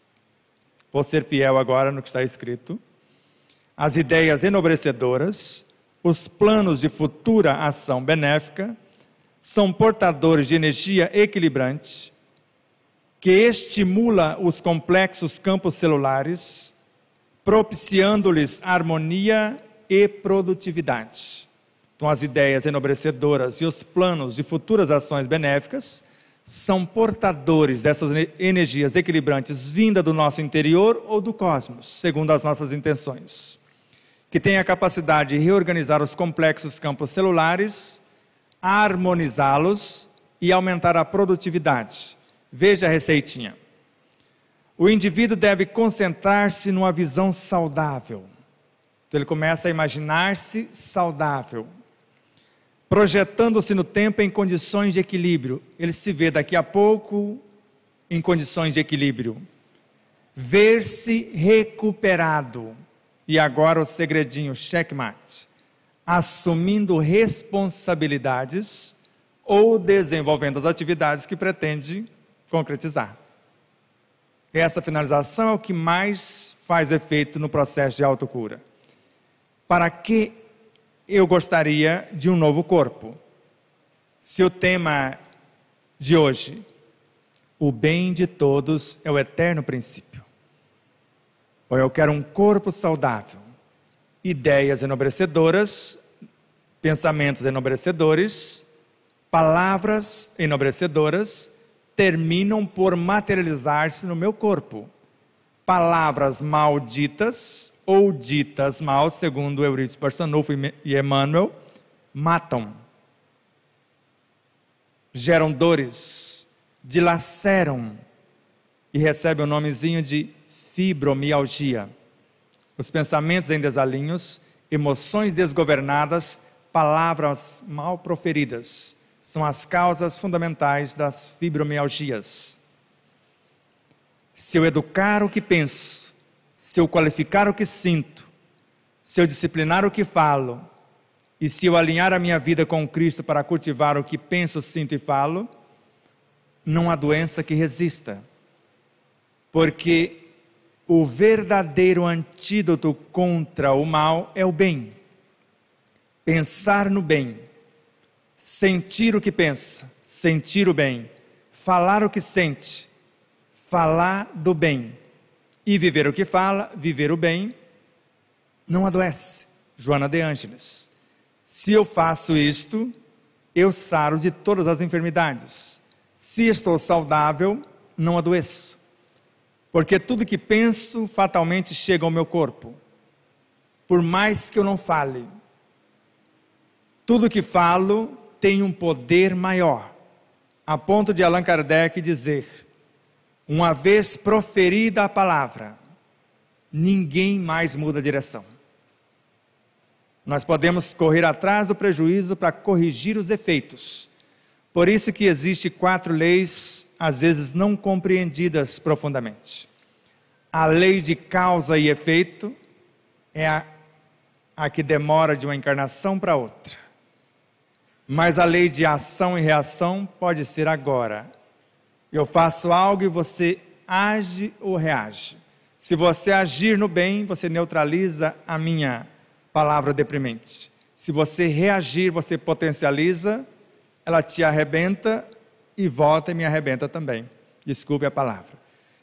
Speaker 2: Vou ser fiel agora no que está escrito. As ideias enobrecedoras, os planos de futura ação benéfica, são portadores de energia equilibrante, que estimula os complexos campos celulares, propiciando-lhes harmonia e produtividade. Então, as ideias enobrecedoras e os planos de futuras ações benéficas são portadores dessas energias equilibrantes vindas do nosso interior ou do cosmos, segundo as nossas intenções. que tem a capacidade de reorganizar os complexos campos celulares, harmonizá-los e aumentar a produtividade. Veja a receitinha. O indivíduo deve concentrar-se numa visão saudável. Então ele começa a imaginar-se saudável, projetando-se no tempo em condições de equilíbrio. Ele se vê daqui a pouco em condições de equilíbrio. Ver-se recuperado. E agora o segredinho, checkmate. Assumindo responsabilidades ou desenvolvendo as atividades que pretende concretizar. Essa finalização é o que mais faz efeito no processo de autocura. Para que eu gostaria de um novo corpo? Se o tema de hoje, o bem de todos é o eterno princípio. Ou eu quero um corpo saudável, ideias enobrecedoras, pensamentos enobrecedores, palavras enobrecedoras, terminam por materializar-se no meu corpo. Palavras malditas ou ditas mal, segundo Eurípides Barçanufo e Emmanuel, matam, geram dores, dilaceram e recebem o nomezinho de fibromialgia. Os pensamentos em desalinhos, emoções desgovernadas, palavras mal proferidas, são as causas fundamentais das fibromialgias. Se eu educar o que penso, se eu qualificar o que sinto, se eu disciplinar o que falo, e se eu alinhar a minha vida com Cristo para cultivar o que penso, sinto e falo, não há doença que resista. Porque o verdadeiro antídoto contra o mal é o bem. Pensar no bem. Sentir o que pensa, sentir o bem, falar o que sente, falar do bem, e viver o que fala, viver o bem, não adoece. Joana de Ângeles. Se eu faço isto, eu saro de todas as enfermidades. Se estou saudável, não adoeço. Porque tudo que penso fatalmente chega ao meu corpo. Por mais que eu não fale, tudo que falo tem um poder maior, a ponto de Allan Kardec dizer, uma vez proferida a palavra, ninguém mais muda a direção. Nós podemos correr atrás do prejuízo para corrigir os efeitos. Por isso que existe 4 leis, às vezes não compreendidas profundamente. A lei de causa e efeito é a que demora de uma encarnação para outra. Mas a lei de ação e reação pode ser agora. Eu faço algo e você age ou reage. Se você agir no bem, você neutraliza a minha palavra deprimente. Se você reagir, você potencializa, ela te arrebenta e volta e me arrebenta também. Desculpe a palavra.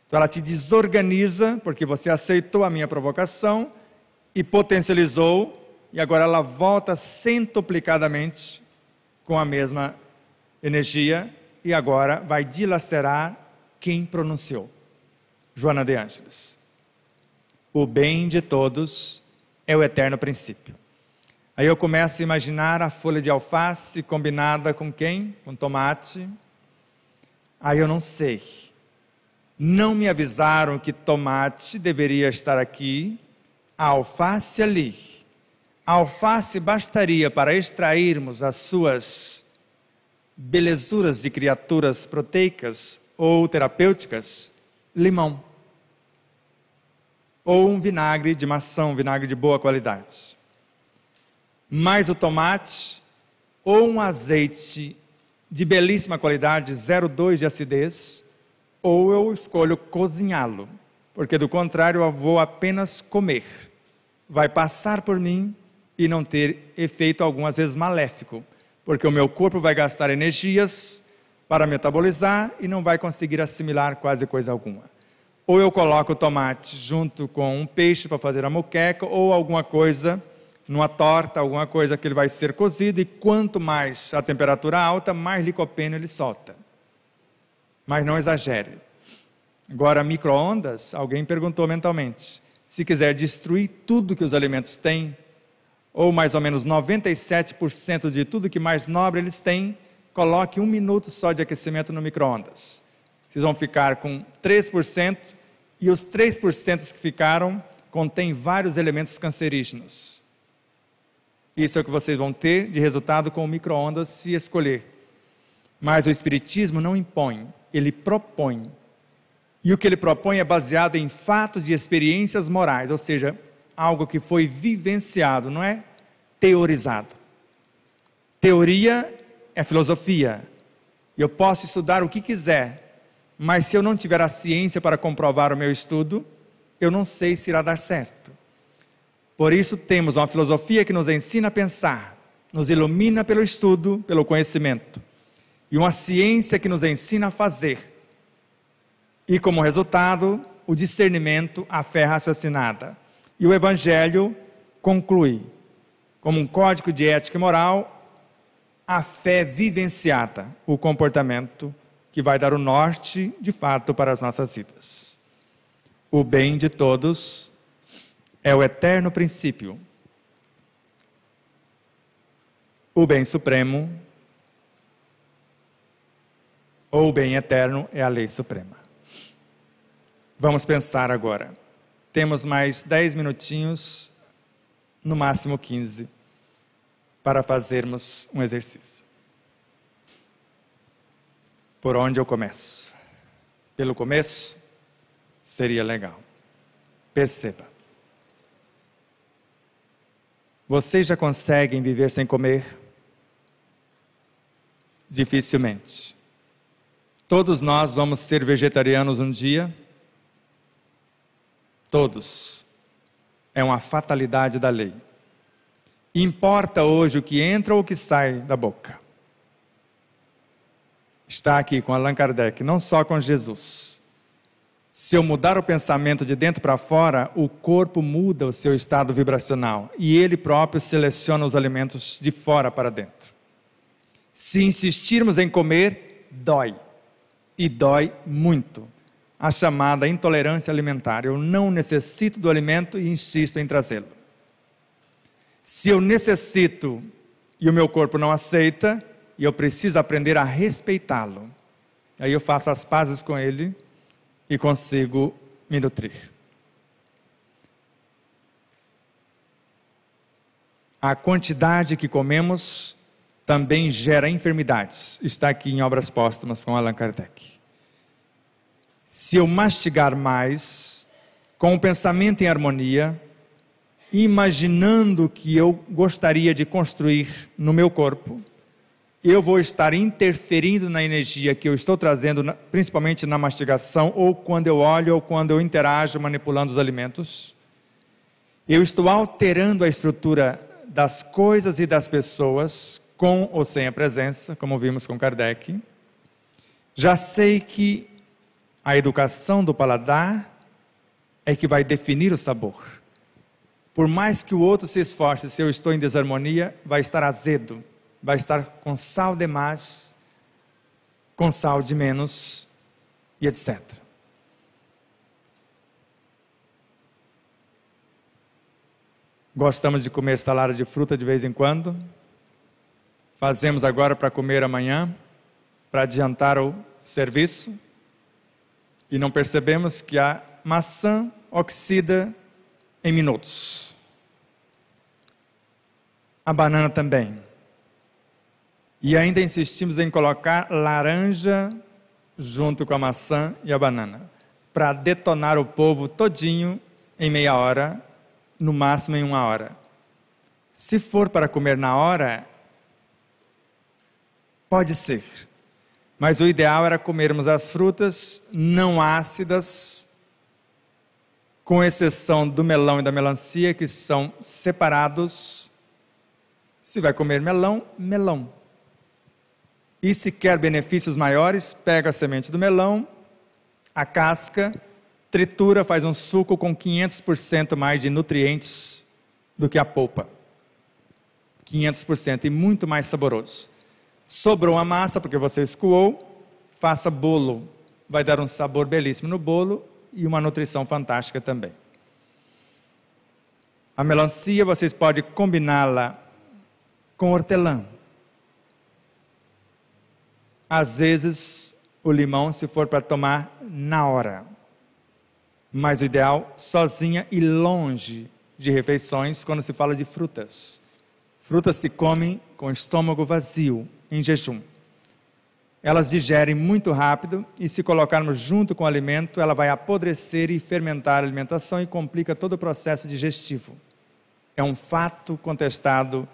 Speaker 2: Então ela te desorganiza, porque você aceitou a minha provocação e potencializou, e agora ela volta centuplicadamente com a mesma energia, e agora vai dilacerar quem pronunciou. Joana de Ângeles. O bem de todos é o eterno princípio. Aí eu começo a imaginar a folha de alface combinada com quem? Com tomate. Aí eu não sei. Não me avisaram que tomate deveria estar aqui, a alface ali. A alface bastaria para extrairmos as suas belezuras de criaturas proteicas ou terapêuticas, limão. Ou um vinagre de maçã, um vinagre de boa qualidade. Mais o tomate, ou um azeite de belíssima qualidade, 0,2 de acidez, ou eu escolho cozinhá-lo, porque do contrário eu vou apenas comer. Vai passar por mim e não ter efeito algum, às vezes maléfico, porque o meu corpo vai gastar energias para metabolizar e não vai conseguir assimilar quase coisa alguma. Ou eu coloco o tomate junto com um peixe para fazer a moqueca, ou alguma coisa, numa torta, alguma coisa que ele vai ser cozido, e quanto mais a temperatura alta, mais licopeno ele solta. Mas não exagere. Agora, micro-ondas, alguém perguntou mentalmente, se quiser destruir tudo que os alimentos têm, ou mais ou menos 97% de tudo que mais nobre eles têm, coloque 1 minuto só de aquecimento no micro-ondas. Vocês vão ficar com 3%, e os 3% que ficaram contêm vários elementos cancerígenos. Isso é o que vocês vão ter de resultado com o micro-ondas se escolher. Mas o Espiritismo não impõe, ele propõe. E o que ele propõe é baseado em fatos de experiências morais, ou seja, algo que foi vivenciado, não é teorizado. Teoria é filosofia. Eu posso estudar o que quiser, mas se eu não tiver a ciência para comprovar o meu estudo, eu não sei se irá dar certo. Por isso temos uma filosofia que nos ensina a pensar, nos ilumina pelo estudo, pelo conhecimento, e uma ciência que nos ensina a fazer. E como resultado, o discernimento, a fé raciocinada. E o Evangelho conclui, como um código de ética e moral, a fé vivenciada, o comportamento que vai dar o norte, de fato, para as nossas vidas. O bem de todos é o eterno princípio. O bem supremo, ou o bem eterno, é a lei suprema. Vamos pensar agora. Temos mais 10 minutinhos, no máximo 15, para fazermos um exercício. Por onde eu começo? Pelo começo? Seria legal. Perceba. Vocês já conseguem viver sem comer? Dificilmente. Todos nós vamos ser vegetarianos um dia? Todos. É uma fatalidade da lei. Importa hoje o que entra ou o que sai da boca. Está aqui com Allan Kardec, não só com Jesus. Se eu mudar o pensamento de dentro para fora, o corpo muda o seu estado vibracional e ele próprio seleciona os alimentos de fora para dentro. Se insistirmos em comer, dói. E dói muito. A chamada intolerância alimentar. Eu não necessito do alimento e insisto em trazê-lo. Se eu necessito e o meu corpo não aceita, e eu preciso aprender a respeitá-lo, aí eu faço as pazes com ele e consigo me nutrir. A quantidade que comemos também gera enfermidades. Está aqui em Obras Póstumas com Allan Kardec. Se eu mastigar mais, com o pensamento em harmonia, imaginando que eu gostaria de construir no meu corpo, eu vou estar interferindo na energia que eu estou trazendo, principalmente na mastigação, ou quando eu olho, ou quando eu interajo manipulando os alimentos. Eu estou alterando a estrutura das coisas e das pessoas, com ou sem a presença, como vimos com Kardec. Já sei que a educação do paladar é que vai definir o sabor. Por mais que o outro se esforce, se eu estou em desarmonia, vai estar azedo. Vai estar com sal demais, com sal de menos, e etc. Gostamos de comer salada de fruta de vez em quando. Fazemos agora para comer amanhã, para adiantar o serviço. E não percebemos que a maçã oxida em minutos. A banana também. E ainda insistimos em colocar laranja junto com a maçã e a banana, para detonar o povo todinho em meia hora, no máximo em 1 hora. Se for para comer na hora, pode ser. Mas o ideal era comermos as frutas não ácidas, com exceção do melão e da melancia, que são separados. Se vai comer melão, melão. E se quer benefícios maiores, pega a semente do melão, a casca, tritura, faz um suco com 500% mais de nutrientes do que a polpa. 500% e muito mais saboroso. Sobrou a massa, porque você escoou, faça bolo. Vai dar um sabor belíssimo no bolo e uma nutrição fantástica também. A melancia vocês podem combiná-la com hortelã. Às vezes, o limão, se for para tomar na hora. Mas o ideal, sozinha e longe de refeições, quando se fala de frutas. Frutas se comem com o estômago vazio, em jejum. Elas digerem muito rápido e se colocarmos junto com o alimento, ela vai apodrecer e fermentar a alimentação e complica todo o processo digestivo. É um fato contestado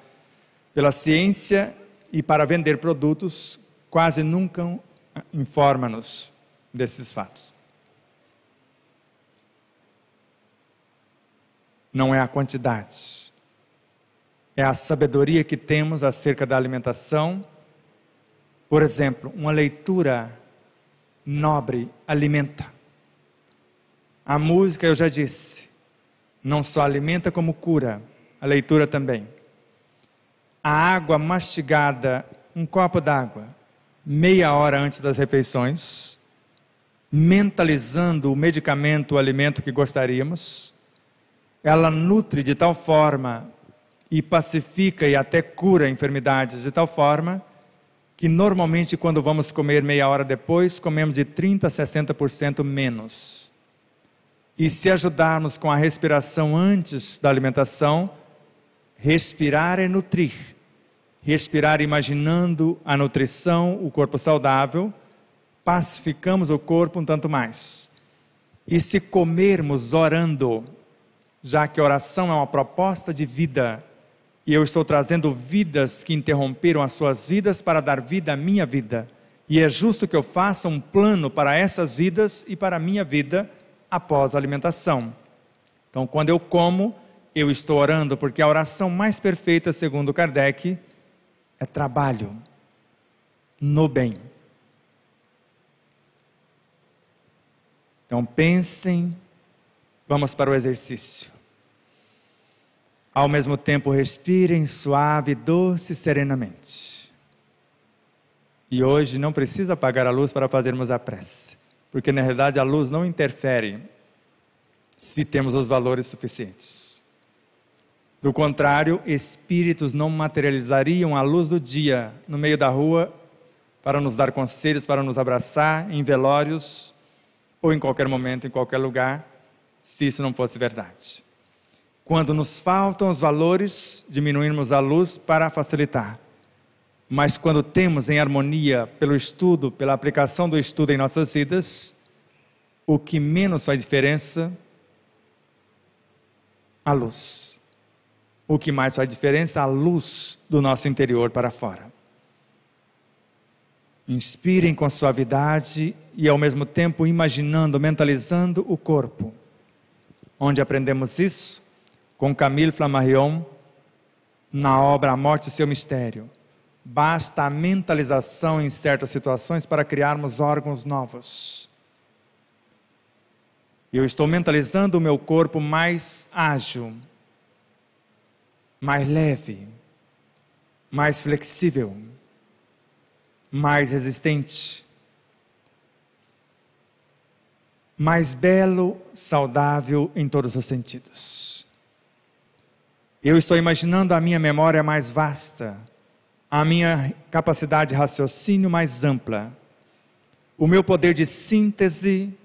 Speaker 2: pela ciência e para vender produtos, quase nunca informa-nos desses fatos. Não é a quantidade, é a sabedoria que temos acerca da alimentação. Por exemplo, uma leitura nobre alimenta. A música, eu já disse, não só alimenta como cura, a leitura também. A água mastigada, um copo d'água, meia hora antes das refeições, mentalizando o medicamento, o alimento que gostaríamos, ela nutre de tal forma e pacifica e até cura enfermidades de tal forma que normalmente quando vamos comer meia hora depois, comemos de 30% a 60% menos. E se ajudarmos com a respiração antes da alimentação, respirar é nutrir. Respirar imaginando a nutrição, o corpo saudável, pacificamos o corpo um tanto mais. E se comermos orando, já que a oração é uma proposta de vida, e eu estou trazendo vidas que interromperam as suas vidas para dar vida à minha vida. E é justo que eu faça um plano para essas vidas e para a minha vida após a alimentação. Então, quando eu como, eu estou orando, porque a oração mais perfeita, segundo Kardec, é trabalho no bem. Então, pensem, vamos para o exercício. Ao mesmo tempo, respirem suave, doce, serenamente. E hoje não precisa apagar a luz para fazermos a prece, porque na realidade a luz não interfere se temos os valores suficientes. Do contrário, espíritos não materializariam a luz do dia no meio da rua para nos dar conselhos, para nos abraçar em velórios ou em qualquer momento, em qualquer lugar, se isso não fosse verdade. Quando nos faltam os valores, diminuirmos a luz para facilitar. Mas quando temos em harmonia pelo estudo, pela aplicação do estudo em nossas vidas, o que menos faz diferença, a luz. O que mais faz diferença, a luz do nosso interior para fora. Inspirem com suavidade e ao mesmo tempo imaginando, mentalizando o corpo. Onde aprendemos isso? Com Camille Flammarion, na obra A Morte e o Seu Mistério. Basta a mentalização em certas situações para criarmos órgãos novos. Eu estou mentalizando o meu corpo mais ágil, mais leve, mais flexível, mais resistente, mais belo, saudável em todos os sentidos. Eu estou imaginando a minha memória mais vasta, a minha capacidade de raciocínio mais ampla, o meu poder de síntese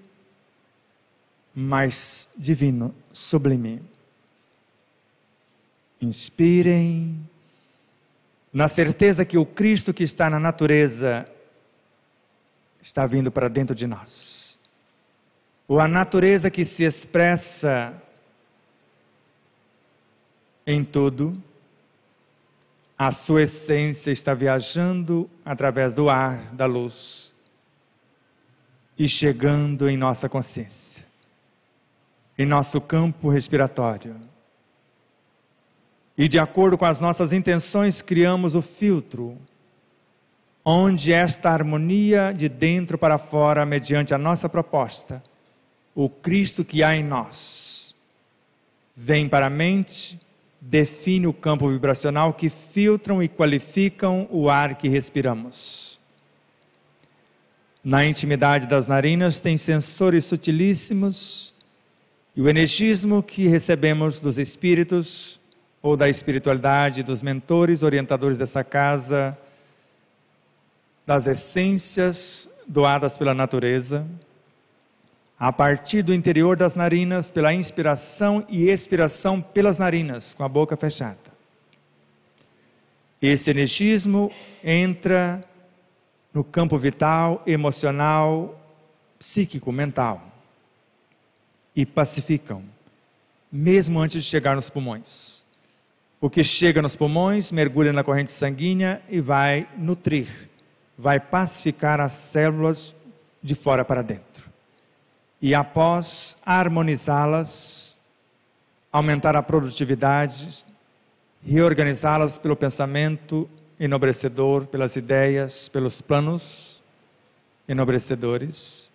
Speaker 2: mais divino, sublime. Inspirem, na certeza que o Cristo que está na natureza está vindo para dentro de nós. Ou a natureza que se expressa em tudo, a sua essência está viajando através do ar, da luz, e chegando em nossa consciência, em nosso campo respiratório. E de acordo com as nossas intenções, criamos o filtro, onde esta harmonia de dentro para fora, mediante a nossa proposta, o Cristo que há em nós, vem para a mente, define o campo vibracional que filtram e qualificam o ar que respiramos. Na intimidade das narinas tem sensores sutilíssimos E o energismo que recebemos dos espíritos, ou da espiritualidade, dos mentores, orientadores dessa casa, das essências doadas pela natureza, a partir do interior das narinas, pela inspiração e expiração pelas narinas, com a boca fechada. Esse energismo entra no campo vital, emocional, psíquico, mental, e pacificam, mesmo antes de chegar nos pulmões. O que chega nos pulmões, mergulha na corrente sanguínea e vai nutrir, vai pacificar as células de fora para dentro. E após harmonizá-las, aumentar a produtividade, reorganizá-las pelo pensamento enobrecedor, pelas ideias, pelos planos enobrecedores,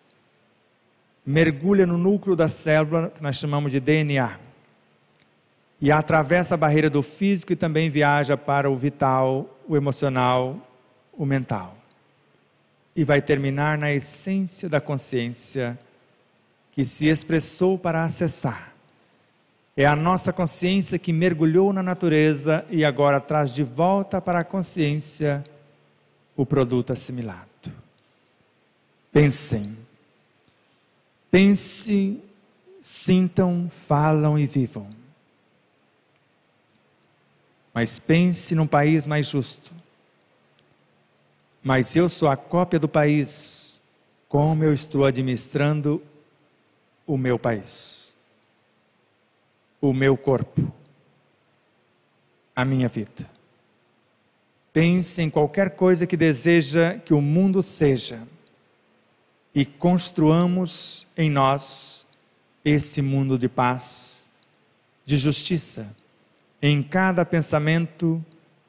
Speaker 2: mergulha no núcleo da célula, que nós chamamos de DNA, e atravessa a barreira do físico e também viaja para o vital, o emocional, o mental. E vai terminar na essência da consciência, que se expressou para acessar. É a nossa consciência que mergulhou na natureza e agora traz de volta para a consciência o produto assimilado. Pensem, sintam, falam e vivam. Mas pense num país mais justo. Mas eu sou a cópia do país, como eu estou administrando o meu país, o meu corpo, a minha vida. Pense em qualquer coisa que deseja que o mundo seja e construamos em nós esse mundo de paz, de justiça, em cada pensamento,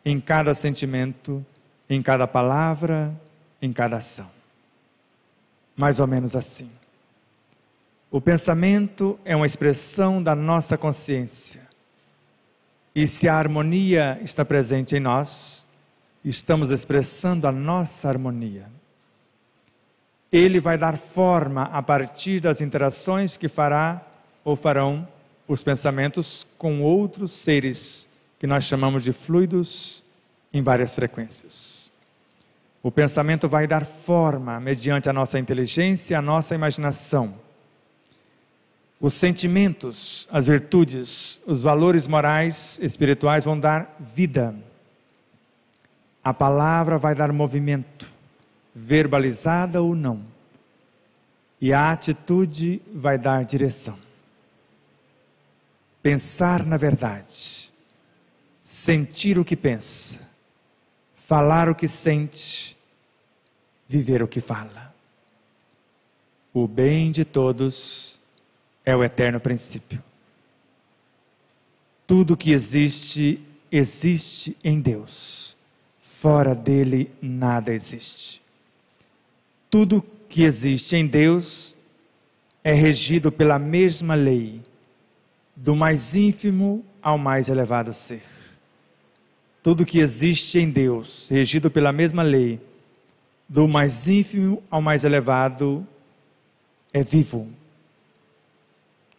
Speaker 2: em cada sentimento, em cada palavra, em cada ação. Mais ou menos assim. O pensamento é uma expressão da nossa consciência. E se a harmonia está presente em nós, estamos expressando a nossa harmonia. Ele vai dar forma a partir das interações que fará ou farão os pensamentos com outros seres, que nós chamamos de fluidos em várias frequências. O pensamento vai dar forma mediante a nossa inteligência, a nossa imaginação. Os sentimentos, as virtudes, os valores morais, espirituais vão dar vida. A palavra vai dar movimento, verbalizada ou não. E a atitude vai dar direção. Pensar na verdade, sentir o que pensa, falar o que sente, viver o que fala. O bem de todos é o eterno princípio. Tudo que existe, existe em Deus. Fora dele, nada existe. Tudo que existe em Deus é regido pela mesma lei, do mais ínfimo ao mais elevado ser. Tudo que existe em Deus, regido pela mesma lei, do mais ínfimo ao mais elevado, é vivo.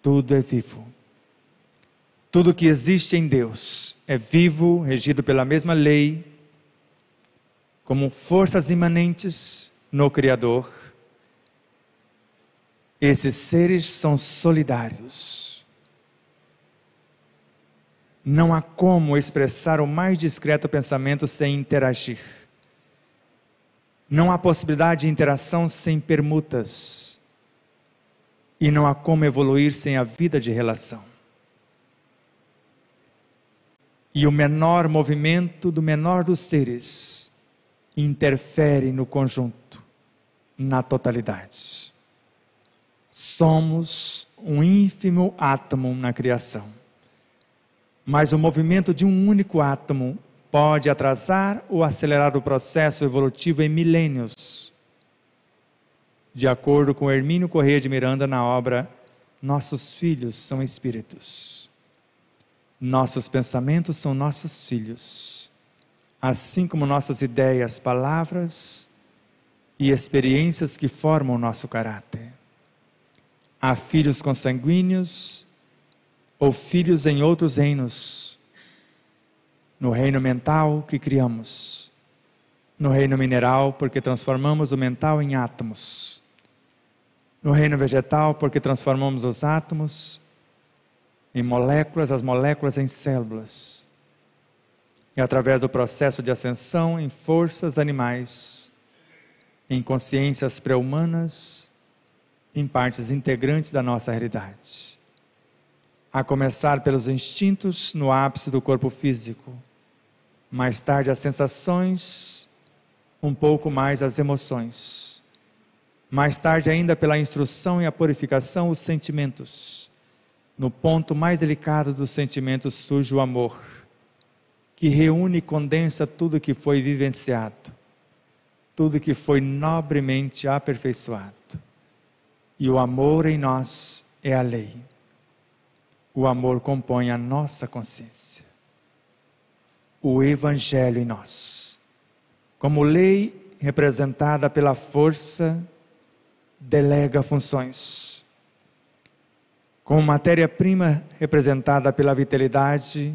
Speaker 2: Tudo é vivo. Tudo que existe em Deus é vivo, regido pela mesma lei, como forças imanentes no Criador. Esses seres são solidários. Não há como expressar o mais discreto pensamento sem interagir. Não há possibilidade de interação sem permutas. E não há como evoluir sem a vida de relação. E o menor movimento do menor dos seres interfere no conjunto, na totalidade. Somos um ínfimo átomo na criação. Mas o movimento de um único átomo pode atrasar ou acelerar o processo evolutivo em milênios. De acordo com Hermínio Corrêa de Miranda na obra Nossos Filhos são Espíritos. Nossos pensamentos são nossos filhos, assim como nossas ideias, palavras e experiências que formam o nosso caráter. a filhos consanguíneos ou filhos em outros reinos. No reino mental que criamos, no reino mineral porque transformamos o mental em átomos, no reino vegetal porque transformamos os átomos em moléculas, as moléculas em células, e através do processo de ascensão em forças animais, em consciências pré-humanas, em partes integrantes da nossa realidade. A começar pelos instintos no ápice do corpo físico, mais tarde as sensações, um pouco mais as emoções, mais tarde ainda pela instrução e a purificação os sentimentos. No ponto mais delicado dos sentimentos surge o amor, que reúne e condensa tudo que foi vivenciado, tudo que foi nobremente aperfeiçoado. E o amor em nós é a lei. O amor compõe a nossa consciência. O Evangelho em nós, como lei representada pela força, delega funções. Como matéria-prima representada pela vitalidade,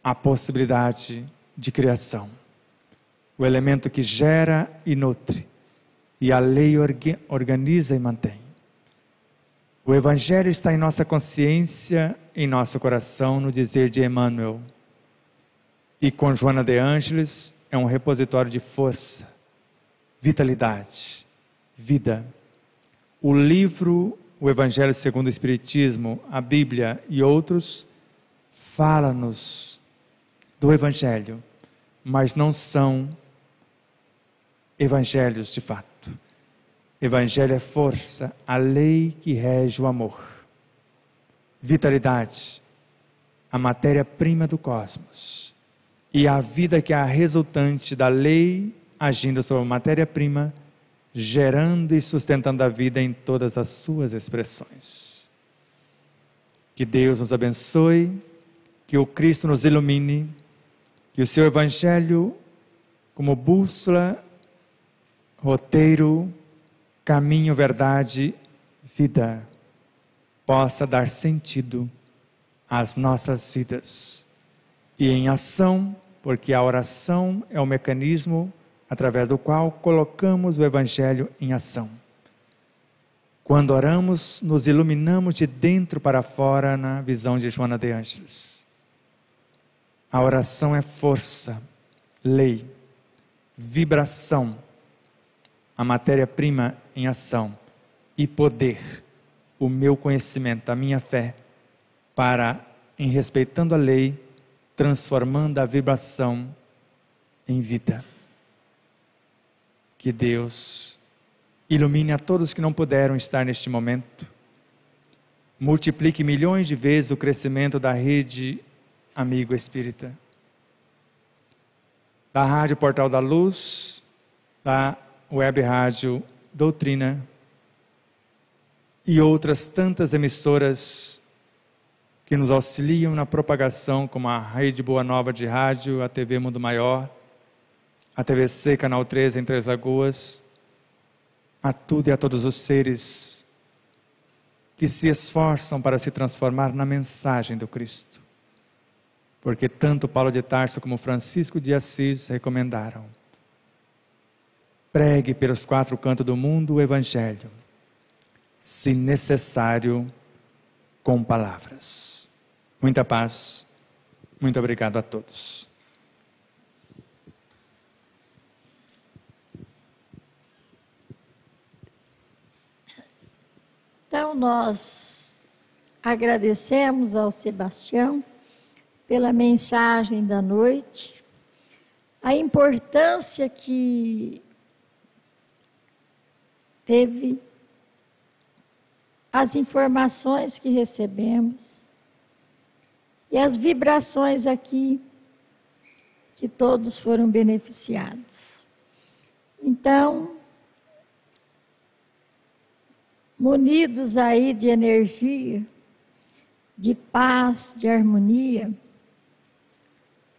Speaker 2: a possibilidade de criação. O elemento que gera e nutre, e a lei organiza e mantém. O Evangelho está em nossa consciência, em nosso coração, no dizer de Emmanuel. E com Joana de Ângeles é um repositório de força, vitalidade, vida. O livro, o Evangelho segundo o Espiritismo, a Bíblia e outros, fala-nos do Evangelho, mas não são evangelhos de fato. Evangelho é força, a lei que rege o amor. Vitalidade, a matéria-prima do cosmos. E a vida que é a resultante da lei agindo sobre a matéria-prima, gerando e sustentando a vida em todas as suas expressões. Que Deus nos abençoe, que o Cristo nos ilumine, que o seu Evangelho, como bússola, roteiro, caminho, verdade, vida, possa dar sentido às nossas vidas. E em ação, porque a oração é o mecanismo através do qual colocamos o Evangelho em ação. Quando oramos, nos iluminamos de dentro para fora na visão de Joana de Ângeles. A oração é força, lei, vibração, a matéria-prima em ação e poder, o meu conhecimento, a minha fé, para, em respeitando a lei, transformando a vibração em vida. Que Deus ilumine a todos que não puderam estar neste momento, multiplique milhões de vezes o crescimento da rede Amigo Espírita, da Rádio Portal da Luz, da Web Rádio Doutrina e outras tantas emissoras que nos auxiliam na propagação, como a Rede Boa Nova de Rádio, a TV Mundo Maior, a TVC Canal 13 em Três Lagoas, a tudo e a todos os seres que se esforçam para se transformar na mensagem do Cristo. Porque tanto Paulo de Tarso como Francisco de Assis recomendaram: pregue pelos 4 cantos do mundo o Evangelho, se necessário, com palavras. Muita paz, muito obrigado a todos.
Speaker 1: Então nós agradecemos ao Sebastião pela mensagem da noite, a importância que teve as informações que recebemos e as vibrações aqui que todos foram beneficiados. Então, munidos aí de energia, de paz, de harmonia,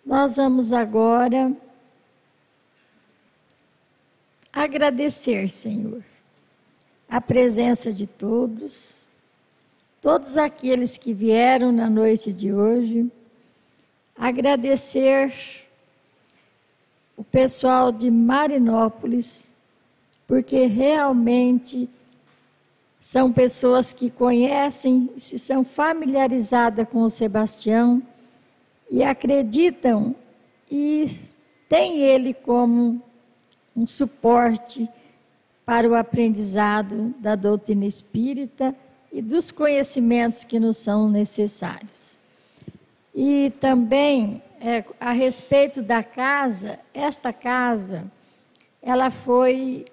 Speaker 1: nós vamos agora agradecer, Senhor. a presença de todos aqueles que vieram na noite de hoje, agradecer o pessoal de Marinópolis, porque realmente são pessoas que conhecem, se são familiarizadas com o Sebastião e acreditam e têm ele como um suporte para o aprendizado da doutrina espírita e dos conhecimentos que nos são necessários. E também, a respeito da casa, esta casa, ela foi,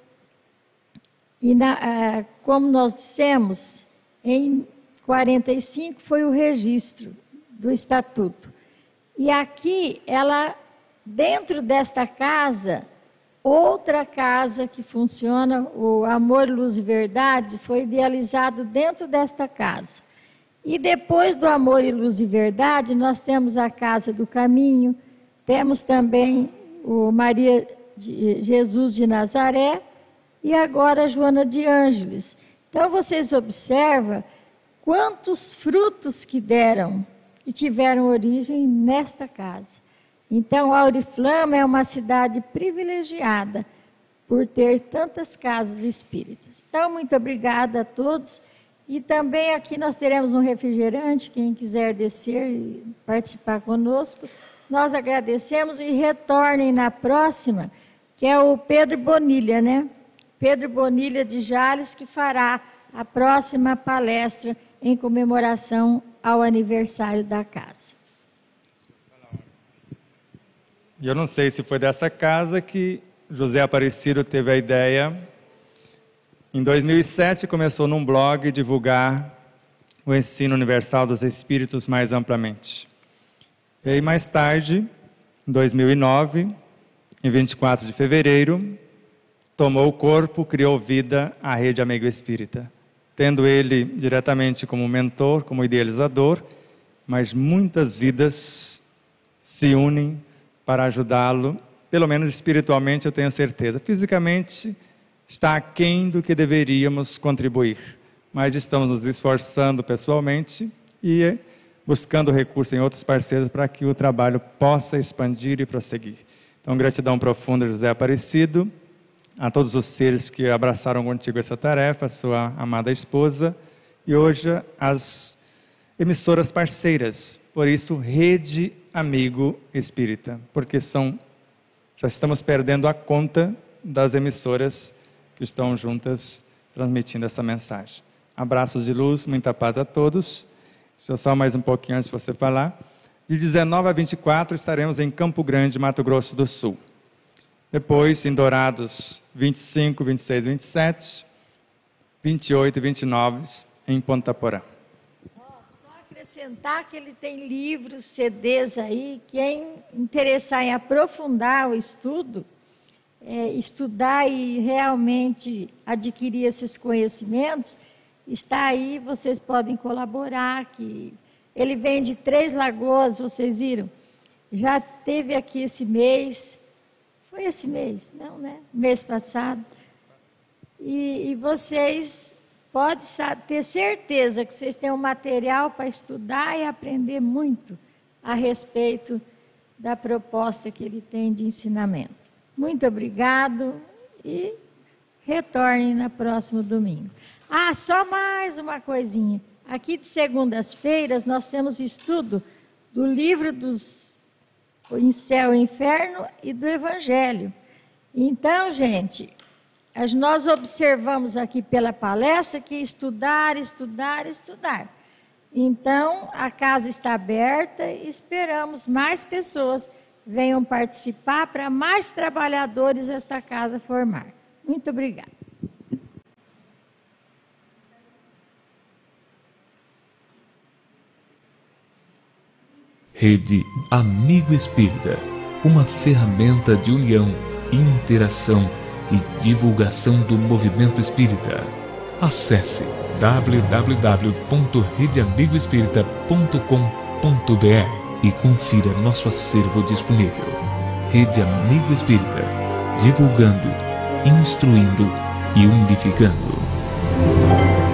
Speaker 1: como nós dissemos, em 45 foi o registro do estatuto. E aqui, dentro desta casa, outra casa que funciona, o Amor, Luz e Verdade, foi idealizado dentro desta casa. E depois do Amor e Luz e Verdade, nós temos a Casa do Caminho, temos também o Maria de Jesus de Nazaré e agora a Joana de Ângeles. Então, vocês observam quantos frutos que deram, que tiveram origem nesta casa. Então, Auriflama é uma cidade privilegiada por ter tantas casas espíritas. Então, muito obrigada a todos. E também aqui nós teremos um refrigerante, quem quiser descer e participar conosco. Nós agradecemos e retornem na próxima, que é o Pedro Bonilha, né? Pedro Bonilha de Jales, que fará a próxima palestra em comemoração ao aniversário da casa.
Speaker 2: E eu não sei se foi dessa casa que José Aparecido teve a ideia. Em 2007 começou num blog divulgar o ensino universal dos espíritos mais amplamente. E aí mais tarde, em 2009, em 24 de fevereiro, tomou o corpo, criou vida à Rede Amigo Espírita, tendo ele diretamente como mentor, como idealizador, mas muitas vidas se unem para ajudá-lo, pelo menos espiritualmente eu tenho certeza. Fisicamente está aquém do que deveríamos contribuir, mas estamos nos esforçando pessoalmente e buscando recursos em outros parceiros para que o trabalho possa expandir e prosseguir. Então, gratidão profunda, José Aparecido, a todos os seres que abraçaram contigo essa tarefa, a sua amada esposa, e hoje as emissoras parceiras, por isso, Rede Amigo Espírita, porque já estamos perdendo a conta das emissoras que estão juntas transmitindo essa mensagem. Abraços de luz, muita paz a todos. Deixa eu só mais um pouquinho antes de você falar. De 19 a 24 estaremos em Campo Grande, Mato Grosso do Sul. Depois, em Dourados, 25, 26, 27, 28 e 29 em Ponta Porã.
Speaker 1: Acrescentar que ele tem livros, CDs aí, quem interessar em aprofundar o estudo, estudar e realmente adquirir esses conhecimentos, está aí, vocês podem colaborar, que ele vem de Três Lagoas, vocês viram? Já teve aqui esse mês, foi esse mês? Não, né? Mês passado. E vocês podem ter certeza que vocês têm um material para estudar e aprender muito a respeito da proposta que ele tem de ensinamento. Muito obrigado e retornem no próximo domingo. Só mais uma coisinha. Aqui de segundas-feiras nós temos estudo do livro dos Em Céu e Inferno e do Evangelho. Então, gente, nós observamos aqui pela palestra que estudar. Então, a casa está aberta e esperamos mais pessoas venham participar para mais trabalhadores esta casa formar. Muito obrigada.
Speaker 3: Rede Amigo Espírita, uma ferramenta de união, interação e divulgação do movimento espírita. Acesse www.redeamigoespírita.com.br e confira nosso acervo disponível. Rede Amigo Espírita, divulgando, instruindo e unificando. Amém.